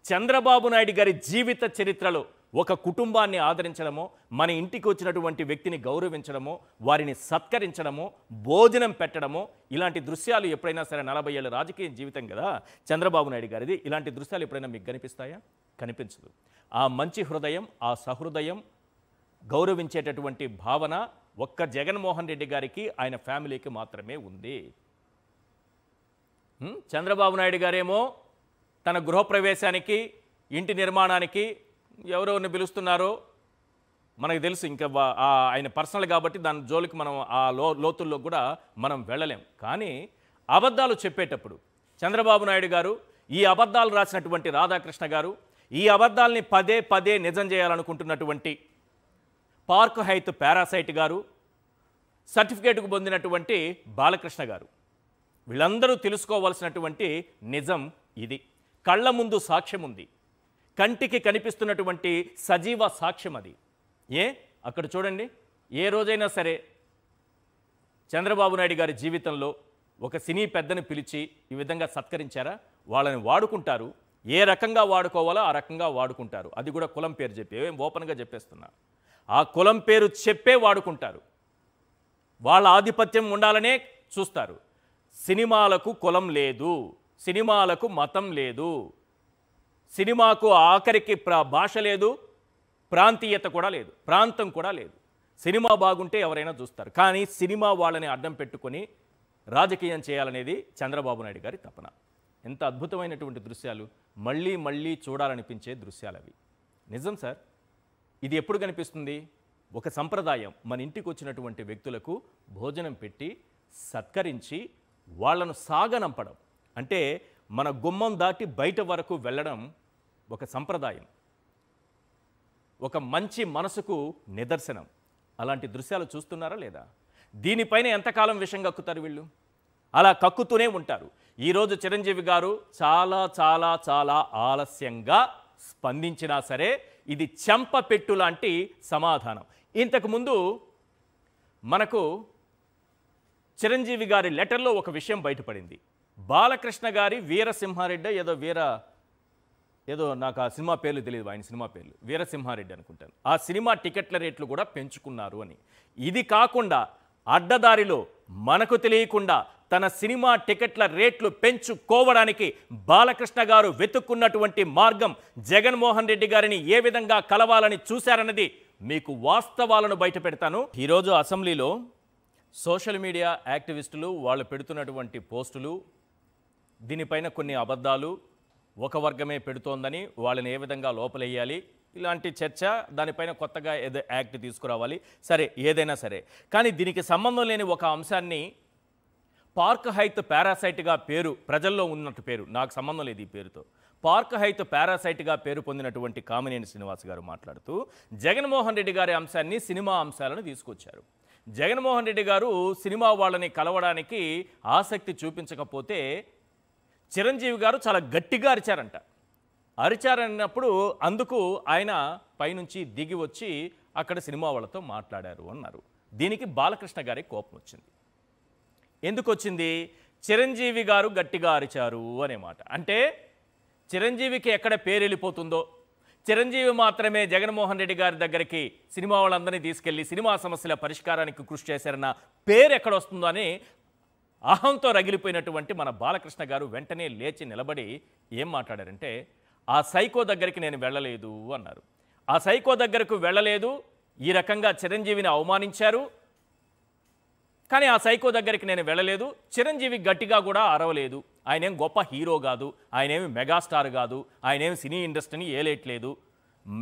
Speaker 1: చంద్రబాబు నాయుడు గారి జీవిత చరిత్రలో ఒక కుటుంబాన్ని ఆదరించడమో, మన ఇంటికి వచ్చినటువంటి వ్యక్తిని గౌరవించడమో, వారిని సత్కరించడమో, భోజనం పెట్టడమో, ఇలాంటి దృశ్యాలు ఎప్పుడైనా సరే 40 ఏళ్ళ రాజకీయ జీవితం కదా చంద్రబాబు నాయుడు గారిది, ఇలాంటి దృశ్యాలు ఎప్పుడైనా మీకు కనిపిస్తాయా? కనిపించదు. ఆ మంచి హృదయం, ఆ సహృదయం, గౌరవించేటటువంటి భావన ఒక్క జగన్మోహన్ రెడ్డి గారికి, ఆయన ఫ్యామిలీకి మాత్రమే ఉంది. చంద్రబాబు నాయుడు గారేమో తన గృహప్రవేశానికి ఇంటి నిర్మాణానికి ఎవరెవరిని పిలుస్తున్నారో మనకు తెలుసు. ఇంకా ఆయన పర్సనల్ కాబట్టి దాని జోలికి మనం ఆ లోతుల్లో కూడా మనం వెళ్ళలేం. కానీ అబద్ధాలు చెప్పేటప్పుడు చంద్రబాబు నాయుడు గారు, ఈ అబద్ధాలు రాసినటువంటి రాధాకృష్ణ గారు, ఈ అబద్ధాలని పదే పదే నిజం చేయాలనుకుంటున్నటువంటి పార్క్ హైత్ పారాసైట్ గారు, సర్టిఫికేట్కు పొందినటువంటి బాలకృష్ణ గారు, వీళ్ళందరూ తెలుసుకోవాల్సినటువంటి నిజం ఇది. కళ్ళ ముందు సాక్ష్యం ఉంది, కంటికి కనిపిస్తున్నటువంటి సజీవ సాక్ష్యం అది. అక్కడ చూడండి, ఏ రోజైనా సరే చంద్రబాబు నాయుడు గారి జీవితంలో ఒక సినీ పెద్దను పిలిచి ఈ విధంగా సత్కరించారా? వాళ్ళని వాడుకుంటారు, ఏ రకంగా వాడుకోవాలో ఆ రకంగా వాడుకుంటారు. అది కూడా కులం పేరు చెప్పి, ఓపెన్గా చెప్పేస్తున్నా, ఆ కులం పేరు చెప్పే వాడుకుంటారు. వాళ్ళ ఆధిపత్యం ఉండాలనే చూస్తారు. సినిమాలకు కులం లేదు, సినిమాలకు మతం లేదు, సినిమాకు ఆఖరికి భాష లేదు, ప్రాంతీయత కూడా లేదు, ప్రాంతం కూడా లేదు. సినిమా బాగుంటే ఎవరైనా చూస్తారు. కానీ సినిమా వాళ్ళని అడ్డం పెట్టుకొని రాజకీయం చేయాలనేది చంద్రబాబు నాయుడు గారి తపన. ఎంత అద్భుతమైనటువంటి దృశ్యాలు, మళ్ళీ మళ్ళీ చూడాలనిపించే దృశ్యాలు అవి. నిజం సార్, ఇది ఎప్పుడు కనిపిస్తుంది? ఒక సంప్రదాయం, మన ఇంటికి వచ్చినటువంటి వ్యక్తులకు భోజనం పెట్టి సత్కరించి వాళ్లను సాగనంపడం, అంటే మన గుమ్మం దాటి బయట వరకు వెళ్ళడం ఒక సంప్రదాయం, ఒక మంచి మనసుకు నిదర్శనం. అలాంటి దృశ్యాలు చూస్తున్నారా లేదా? దీనిపైన ఎంతకాలం విషం కక్కుతారు వీళ్ళు? అలా కక్కుతూనే ఉంటారు. ఈరోజు చిరంజీవి గారు చాలా చాలా చాలా ఆలస్యంగా స్పందించినా సరే ఇది చెంపపెట్టు లాంటి సమాధానం. ఇంతకుముందు మనకు చిరంజీవి గారి లెటర్లో ఒక విషయం బయటపడింది. బాలకృష్ణ గారి వీరసింహారెడ్డి ఏదో నాకు ఆ సినిమా పేర్లు తెలియదు, ఆయన సినిమా పేర్లు వీరసింహారెడ్డి అనుకుంటాను. ఆ సినిమా టికెట్ల రేట్లు కూడా పెంచుకున్నారు అని. ఇది కాకుండా అడ్డదారిలో మనకు తెలియకుండా తన సినిమా టికెట్ల రేట్లు పెంచుకోవడానికి బాలకృష్ణ గారు వెతుక్కున్నటువంటి మార్గం, జగన్మోహన్ రెడ్డి గారిని ఏ విధంగా కలవాలని చూశారన్నది మీకు వాస్తవాలను బయట పెడతాను. ఈరోజు అసెంబ్లీలో సోషల్ మీడియా యాక్టివిస్టులు వాళ్ళు పెడుతున్నటువంటి పోస్టులు, దీనిపైన కొన్ని అబద్ధాలు ఒక వర్గమే పెడుతోందని, వాళ్ళని ఏ విధంగా లోపలేయాలి, ఇలాంటి చర్చ, దానిపైన కొత్తగా ఏదో యాక్ట్ తీసుకురావాలి, సరే ఏదైనా సరే. కానీ దీనికి సంబంధం లేని ఒక అంశాన్ని పార్క్ హైత్ పారాసైట్గా పేరు, ప్రజల్లో ఉన్నట్టు పేరు, నాకు సంబంధం లేదు ఈ పేరుతో, పార్క్ హైత్ పారాసైట్గా పేరు పొందినటువంటి కామినేని శ్రీనివాస్ గారు మాట్లాడుతూ జగన్మోహన్ రెడ్డి గారి అంశాన్ని, సినిమా అంశాలను తీసుకొచ్చారు. జగన్మోహన్ రెడ్డి గారు సినిమా వాళ్ళని కలవడానికి ఆసక్తి చూపించకపోతే చిరంజీవి గారు చాలా గట్టిగా అరిచారంట. అరిచారన్నప్పుడు అందుకు ఆయన పైనుంచి దిగి వచ్చి అక్కడ సినిమా వాళ్ళతో మాట్లాడారు అన్నారు. దీనికి బాలకృష్ణ గారికి కోపం వచ్చింది. ఎందుకు వచ్చింది? చిరంజీవి గారు గట్టిగా అరిచారు అనే మాట. అంటే చిరంజీవికి ఎక్కడ పేరు వెళ్ళిపోతుందో, చిరంజీవి మాత్రమే జగన్మోహన్ రెడ్డి గారి దగ్గరికి సినిమా వాళ్ళందరినీ తీసుకెళ్లి సినిమా సమస్యల పరిష్కారానికి కృషి చేశారన్న పేరు ఎక్కడ వస్తుందో అని అహంతో రగిలిపోయినటువంటి మన బాలకృష్ణ గారు వెంటనే లేచి నిలబడి ఏం మాట్లాడారంటే, ఆ సైకో దగ్గరికి నేను వెళ్ళలేదు అన్నారు. ఆ సైకో దగ్గరకు వెళ్ళలేదు, ఈ రకంగా చిరంజీవిని అవమానించారు, కానీ ఆ సైకో దగ్గరికి నేను వెళ్ళలేదు. చిరంజీవి గట్టిగా కూడా అరవలేదు. ఆయనేం గొప్ప హీరో కాదు, ఆయనేమి మెగాస్టార్ కాదు, ఆయనేమి సినీ ఇండస్ట్రీని ఏలేయట్లేదు.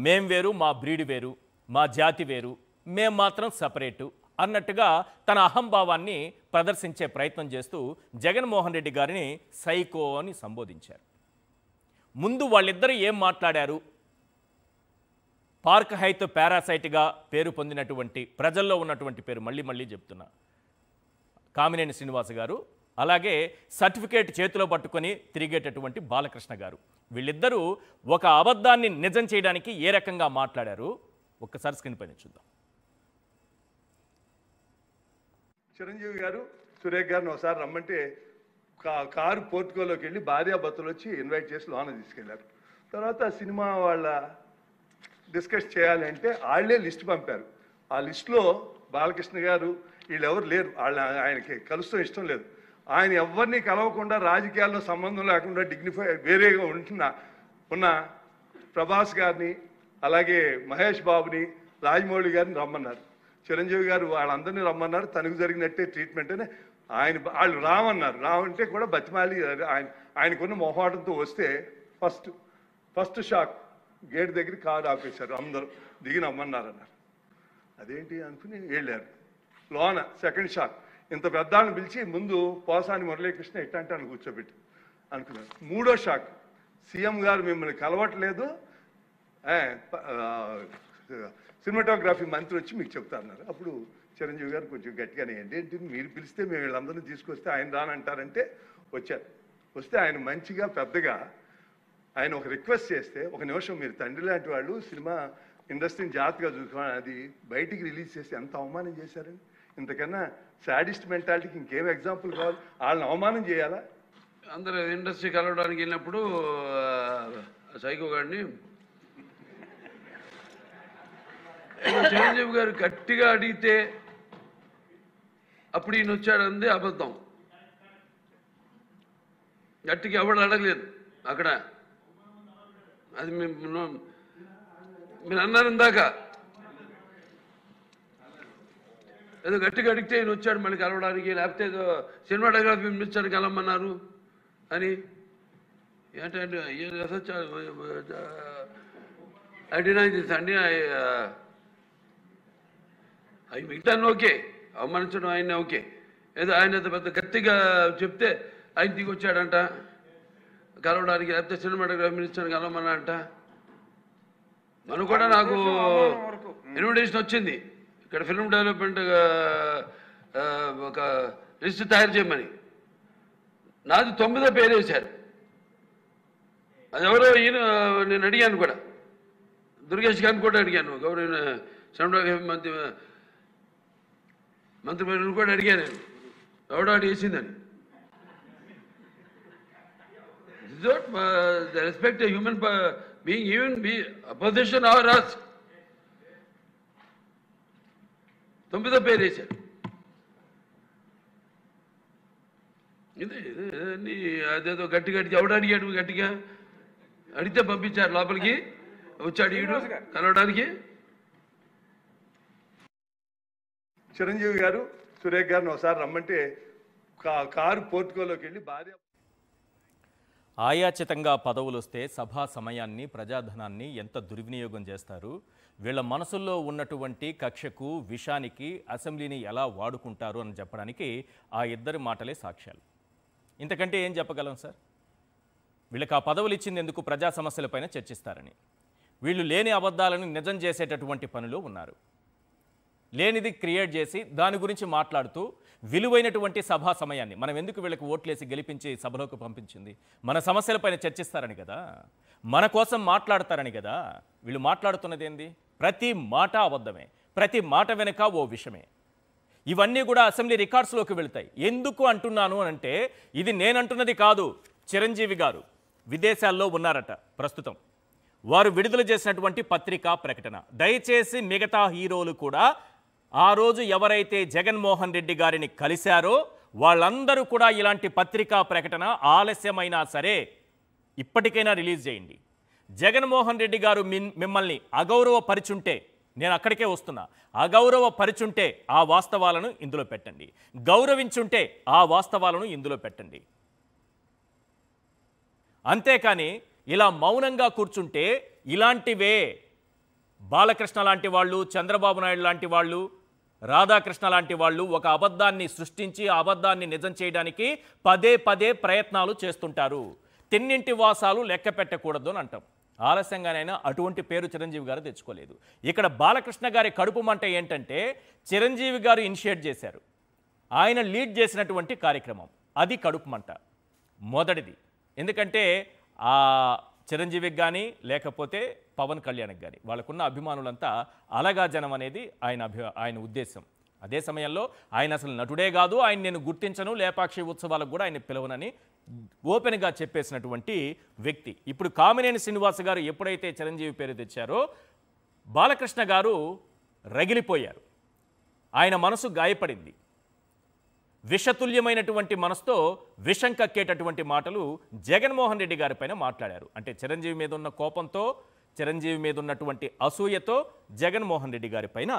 Speaker 1: మేం వేరు, మా బ్రీడ్ వేరు, మా జాతి వేరు, మేం మాత్రం సపరేటు అన్నట్టుగా తన అహంభావాన్ని ప్రదర్శించే ప్రయత్నం చేస్తూ జగన్మోహన్ రెడ్డి గారిని సైకో అని సంబోధించారు. ముందు వాళ్ళిద్దరూ ఏం మాట్లాడారు? పార్క్ హైత్ పారాసైట్గా పేరు పొందినటువంటి, ప్రజల్లో ఉన్నటువంటి పేరు మళ్ళీ మళ్ళీ చెప్తున్నా, కామినేని శ్రీనివాస్ గారు, అలాగే సర్టిఫికేట్ చేతిలో పట్టుకొని తిరిగేటటువంటి బాలకృష్ణ గారు, వీళ్ళిద్దరూ ఒక అబద్ధాన్ని నిజం చేయడానికి ఏ రకంగా మాట్లాడారు ఒక్కసారి స్క్రీన్ పైన చూద్దాం.
Speaker 5: చిరంజీవి గారు సురేఖ్ గారిని ఒకసారి రమ్మంటే కారు పోర్టుకోలోకి వెళ్ళి భార్యాభర్తలు వచ్చి ఇన్వైట్ చేసి లోన తీసుకెళ్లారు. తర్వాత సినిమా వాళ్ళ డిస్కస్ చేయాలి అంటే వాళ్ళే లిస్ట్ పంపారు. ఆ లిస్టులో బాలకృష్ణ గారు వీళ్ళెవరు లేరు, ఆయనకి కలుస్తూ ఇష్టం లేదు. ఆయన ఎవరిని కలవకుండా రాజకీయాల్లో సంబంధం లేకుండా డిగ్నిఫై వేరేగా ఉన్న ప్రభాస్ గారిని, అలాగే మహేష్ బాబుని, రాజమౌళి గారిని రమ్మన్నారు. చిరంజీవి గారు వాళ్ళందరినీ రమ్మన్నారు. తనకు జరిగినట్టే ట్రీట్మెంట్ అని వాళ్ళు రామన్నారు. రామంటే కూడా బతిమాలి ఆయనకున్న మొహాటంతో వస్తే ఫస్ట్ షాక్ గేట్ దగ్గర కారు ఆపేశారు. అందరూ దిగి నమ్మన్నారన్నారు. అదేంటి అనుకుని వెళ్ళారు. లోన సెకండ్ షాక్ ఇంత పెద్దాళ్ళని పిలిచి ముందు పోసాని మురళీకృష్ణ ఎట్టంటే అని కూర్చోబెట్టి అనుకున్నారు. మూడో షాక్ సీఎం గారు మిమ్మల్ని కలవట్లేదు, సినిమాటోగ్రఫీ మంత్రి వచ్చి మీకు చెప్తారన్నారు. అప్పుడు చిరంజీవి గారు కొంచెం గట్టిగానే ఏంటి మీరు పిలిస్తే మేము వీళ్ళందరినీ తీసుకొస్తే ఆయన రానంటారంటే వచ్చారు. వస్తే ఆయన మంచిగా పెద్దగా ఆయన ఒక రిక్వెస్ట్ చేస్తే, ఒక నిమిషం మీరు తండ్రి లాంటి వాళ్ళు సినిమా ఇండస్ట్రీని జాగ్రత్తగా చూసుకోవాలి, అది బయటికి రిలీజ్ చేసి ఎంత అవమానం చేశారని. ఇంతకన్నా సాడిస్ట్ మెంటాలిటీకి ఇంకేం ఎగ్జాంపుల్ కావాలి? వాళ్ళని అవమానం చేయాలా?
Speaker 2: అందరూ ఇండస్ట్రీ కలవడానికి వెళ్ళినప్పుడు సైకో గారిని చిరంజీవి గారు గట్టిగా అడిగితే అప్పుడు ఈయన వచ్చాడంది అబద్ధం. గట్టిగా ఎవడు అడగలేదు అక్కడ. అది మీరు అన్నారు ఇందాక, ఏదో గట్టిగా అడిగితే ఈయన వచ్చాడు మళ్ళీ కలవడానికి, లేకపోతే ఏదో సినిమాటోగ్రఫీ మినిస్టర్ కలవమన్నారు అని. ఏంటంటే ఐ డినై దిస్ అండి, అవి మిగతాన్ని ఓకే, అవమానించడం ఆయన ఓకే. ఏదో ఆయన పెద్ద గట్టిగా చెప్తే ఆయన దిగి వచ్చాడంట కలవడానికి, లేకపోతే సినిమాటోగ్రఫీ మినిస్టర్ కలవమన్నాడంట. మనం కూడా నాకు ఇన్విటేషన్ వచ్చింది ఇక్కడ ఫిల్మ్ డెవలప్మెంట్ ఒక లిస్ట్ తయారు చేయమని. నాది 9వ పేరు వేశారు. అది ఎవరో ఈయన నేను అడిగాను కూడా, దుర్గేష్ గారిని కూడా అడిగాను, గౌరవ సినిమాటోగ్రఫీ మంత్రి కూడా అడిగాను నేను, ఎవడో అడిగేసిందని. The respect a human being, even be opposition or us. 9వ పేరు వేశారు. అదేదో గట్టిగా ఎవడు అడిగాడు, గట్టిగా అడిగితే పంపించారు లోపలికి, వచ్చి అడిగాడు కలవడానికి.
Speaker 5: చిరంజీవి గారు సురేఖ్ గారిని ఒకసారి రమ్మంటే కారు పోర్టుకోలోకి వెళ్ళి భార్య
Speaker 1: ఆయాచితంగా పదవులు వస్తే సభా సమయాన్ని, ప్రజాధనాన్ని ఎంత దుర్వినియోగం చేస్తారు, వీళ్ళ మనసుల్లో ఉన్నటువంటి కక్షకు, విషానికి అసెంబ్లీని ఎలా వాడుకుంటారు అని చెప్పడానికి ఆ ఇద్దరి మాటలే సాక్ష్యాలు. ఇంతకంటే ఏం చెప్పగలం సార్? వీళ్ళకి ఆ పదవులు ఇచ్చింది ఎందుకు? ప్రజా సమస్యలపైన చర్చిస్తారని. వీళ్ళు లేని అబద్ధాలను నిజం చేసేటటువంటి పనిలో ఉన్నారు. లేనిది క్రియేట్ చేసి దాని గురించి మాట్లాడుతూ విలువైనటువంటి సభా సమయాన్ని మనం ఎందుకు వీళ్ళకి ఓట్లేసి గెలిపించి సభలోకి పంపించింది? మన సమస్యలపైన చర్చిస్తారని కదా, మన కోసం మాట్లాడతారని కదా. వీళ్ళు మాట్లాడుతున్నది ఏంది? ప్రతి మాట అబద్ధమే, ప్రతి మాట వెనుక ఓ విషయమే. ఇవన్నీ కూడా అసెంబ్లీ రికార్డ్స్లోకి వెళ్తాయి. ఎందుకు అంటున్నాను అంటే, ఇది నేనంటున్నది కాదు, చిరంజీవి గారు విదేశాల్లో ఉన్నారట ప్రస్తుతం. వారు విడుదల చేసినటువంటి పత్రికా ప్రకటన. దయచేసి మిగతా హీరోలు కూడా ఆ రోజు ఎవరైతే జగన్మోహన్ రెడ్డి గారిని కలిశారో వాళ్ళందరూ కూడా ఇలాంటి పత్రికా ప్రకటన ఆలస్యమైనా సరే ఇప్పటికైనా రిలీజ్ చేయండి. జగన్మోహన్ రెడ్డి గారు మిమ్మల్ని అగౌరవపరిచుంటే, నేను అక్కడికే వస్తున్నా, అగౌరవపరిచుంటే ఆ వాస్తవాలను ఇందులో పెట్టండి, గౌరవించుంటే ఆ వాస్తవాలను ఇందులో పెట్టండి. అంతేకాని ఇలా మౌనంగా కూర్చుంటే ఇలాంటివే బాలకృష్ణ లాంటి వాళ్ళు, చంద్రబాబు నాయుడు లాంటి వాళ్ళు, రాధాకృష్ణ లాంటి వాళ్ళు ఒక అబద్ధాన్ని సృష్టించి ఆ అబద్ధాన్ని నిజం చేయడానికి పదే పదే ప్రయత్నాలు చేస్తుంటారు. తిన్నింటి వాసాలు లెక్క పెట్టకూడదు అని అంటాం. ఆలస్యంగానైనా అటువంటి పేరు చిరంజీవి గారు తెచ్చుకోలేదు. ఇక్కడ బాలకృష్ణ గారి కడుపు మంట ఏంటంటే, చిరంజీవి గారు ఇనిషియేట్ చేశారు, ఆయన లీడ్ చేసినటువంటి కార్యక్రమం, అది కడుపు మంట మొదటిది. ఎందుకంటే ఆ చిరంజీవికి కానీ లేకపోతే పవన్ కళ్యాణ్కి కానీ వాళ్ళకున్న అభిమానులంతా అలగా జనం అనేది ఆయన ఉద్దేశం. అదే సమయంలో ఆయన అసలు నటుడే కాదు, ఆయన నేను గుర్తించను, లేపాక్షి ఉత్సవాలకు కూడా ఆయన పిలవనని ఓపెన్గా చెప్పేసినటువంటి వ్యక్తి. ఇప్పుడు కామినేని శ్రీనివాస్ గారు ఎప్పుడైతే చిరంజీవి పేరు తెచ్చారో బాలకృష్ణ గారు రగిలిపోయారు. ఆయన మనసు గాయపడింది. విషతుల్యమైనటువంటి మనసుతో విషం కక్కేటటువంటి మాటలు జగన్మోహన్ రెడ్డి గారి పైన మాట్లాడారు. అంటే చిరంజీవి మీద ఉన్న కోపంతో, చిరంజీవి మీద ఉన్నటువంటి అసూయతో జగన్మోహన్ రెడ్డి గారి పైన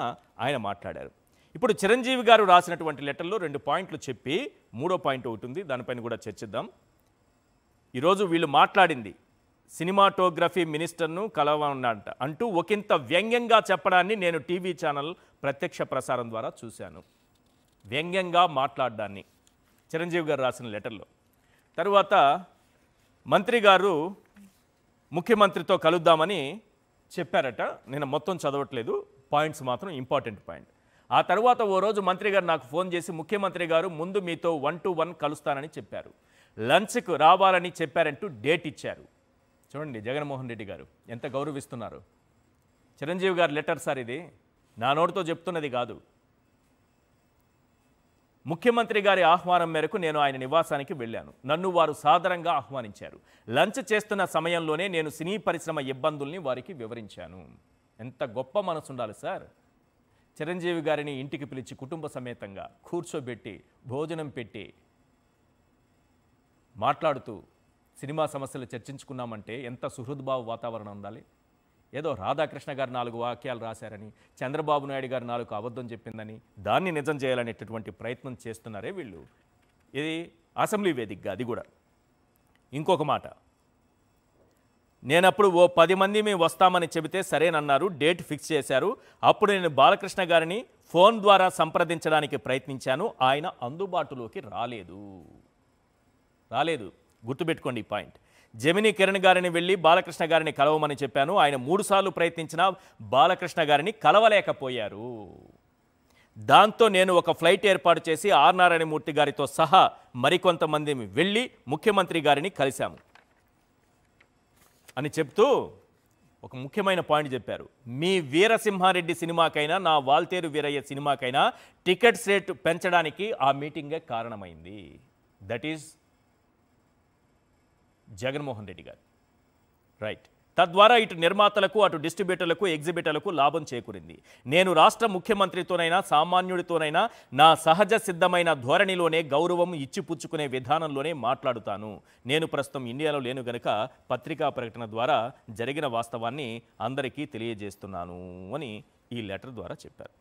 Speaker 1: ఆయన మాట్లాడారు. ఇప్పుడు చిరంజీవి గారు రాసినటువంటి లెటర్లో 2 పాయింట్లు చెప్పి 3వ పాయింట్ ఒకటి ఉంది, దానిపైన కూడా చర్చిద్దాం. ఈరోజు వీళ్ళు మాట్లాడింది సినిమాటోగ్రఫీ మినిస్టర్ను కలవనంట అంటూ ఒకంత వ్యంగ్యంగా చెప్పడాన్ని నేను టీవీ ఛానల్ ప్రత్యక్ష ప్రసారం ద్వారా చూశాను. వ్యంగ్యంగా మాట్లాడడాన్ని చిరంజీవి గారు రాసిన లెటర్లో. తరువాత మంత్రి గారు ముఖ్యమంత్రితో కలుద్దామని చెప్పారట. నేను మొత్తం చదవట్లేదు, పాయింట్స్ మాత్రం ఇంపార్టెంట్ పాయింట్. ఆ తర్వాత ఓ రోజు మంత్రి గారు నాకు ఫోన్ చేసి ముఖ్యమంత్రి గారు ముందు మీతో 1-to-1 కలుస్తానని చెప్పారు, లంచ్కు రావాలని చెప్పారంటూ డేట్ ఇచ్చారు. చూడండి జగన్మోహన్ రెడ్డి గారు ఎంత గౌరవిస్తున్నారు. చిరంజీవి గారి లెటర్ సార్ ఇది, నా నోటితో చెప్తున్నది కాదు. ముఖ్యమంత్రి గారి ఆహ్వానం మేరకు నేను ఆయన నివాసానికి వెళ్ళాను. నన్ను వారు సాదరంగా ఆహ్వానించారు. లంచ్ చేస్తున్న సమయంలోనే నేను సినీ పరిశ్రమ ఇబ్బందుల్ని వారికి వివరించాను. ఎంత గొప్ప మనసు ఉండాలి సార్. చిరంజీవి గారిని ఇంటికి పిలిచి కుటుంబ సమేతంగా కూర్చోబెట్టి భోజనం పెట్టి మాట్లాడుతూ సినిమా సమస్యలు చర్చించుకున్నామంటే ఎంత సుహృద్భావ వాతావరణం ఉండాలి. ఏదో రాధాకృష్ణ గారు 4 వాక్యాలు రాశారని, చంద్రబాబు నాయుడు గారు 4 అబద్ధం చెప్పిందని దాన్ని నిజం చేయాలనేటటువంటి ప్రయత్నం చేస్తున్నారే వీళ్ళు. ఇది అసెంబ్లీ వేదికగా, అది కూడా. ఇంకొక మాట, నేనప్పుడు ఓ 10 మంది మేము వస్తామని చెబితే సరేనన్నారు, డేట్ ఫిక్స్ చేశారు. అప్పుడు నేను బాలకృష్ణ గారిని ఫోన్ ద్వారా సంప్రదించడానికి ప్రయత్నించాను, ఆయన అందుబాటులోకి రాలేదు. గుర్తుపెట్టుకోండి ఈ పాయింట్. జెమినీ కిరణ్ గారిని వెళ్ళి బాలకృష్ణ గారిని కలవమని చెప్పాను, ఆయన 3 సార్లు ప్రయత్నించినా బాలకృష్ణ గారిని కలవలేకపోయారు. దాంతో నేను ఒక ఫ్లైట్ ఏర్పాటు చేసి ఆర్ నారాయణమూర్తి గారితో సహా మరికొంతమంది వెళ్ళి ముఖ్యమంత్రి గారిని కలిశాము అని చెప్తూ ఒక ముఖ్యమైన పాయింట్ చెప్పారు. మీ వీరసింహారెడ్డి సినిమాకైనా నా వాల్తేరు వీరయ్య సినిమాకైనా టికెట్స్ రేటు పెంచడానికి ఆ మీటింగే కారణమైంది. దట్ ఈజ్ జగన్మోహన్ రెడ్డి గారు, రైట్. తద్వారా ఇటు నిర్మాతలకు అటు డిస్ట్రిబ్యూటర్లకు ఎగ్జిబిటర్లకు లాభం చేకూరింది. నేను రాష్ట్ర ముఖ్యమంత్రితోనైనా సామాన్యుడితోనైనా నా సహజ సిద్ధమైన ధోరణిలోనే గౌరవం ఇచ్చిపుచ్చుకునే విధానంలోనే మాట్లాడుతాను. నేను ప్రస్తుతం ఇండియాలో లేను గనుక పత్రికా ప్రకటన ద్వారా జరిగిన వాస్తవాన్ని అందరికీ తెలియజేస్తున్నాను అని ఈ లెటర్ ద్వారా చెప్పారు.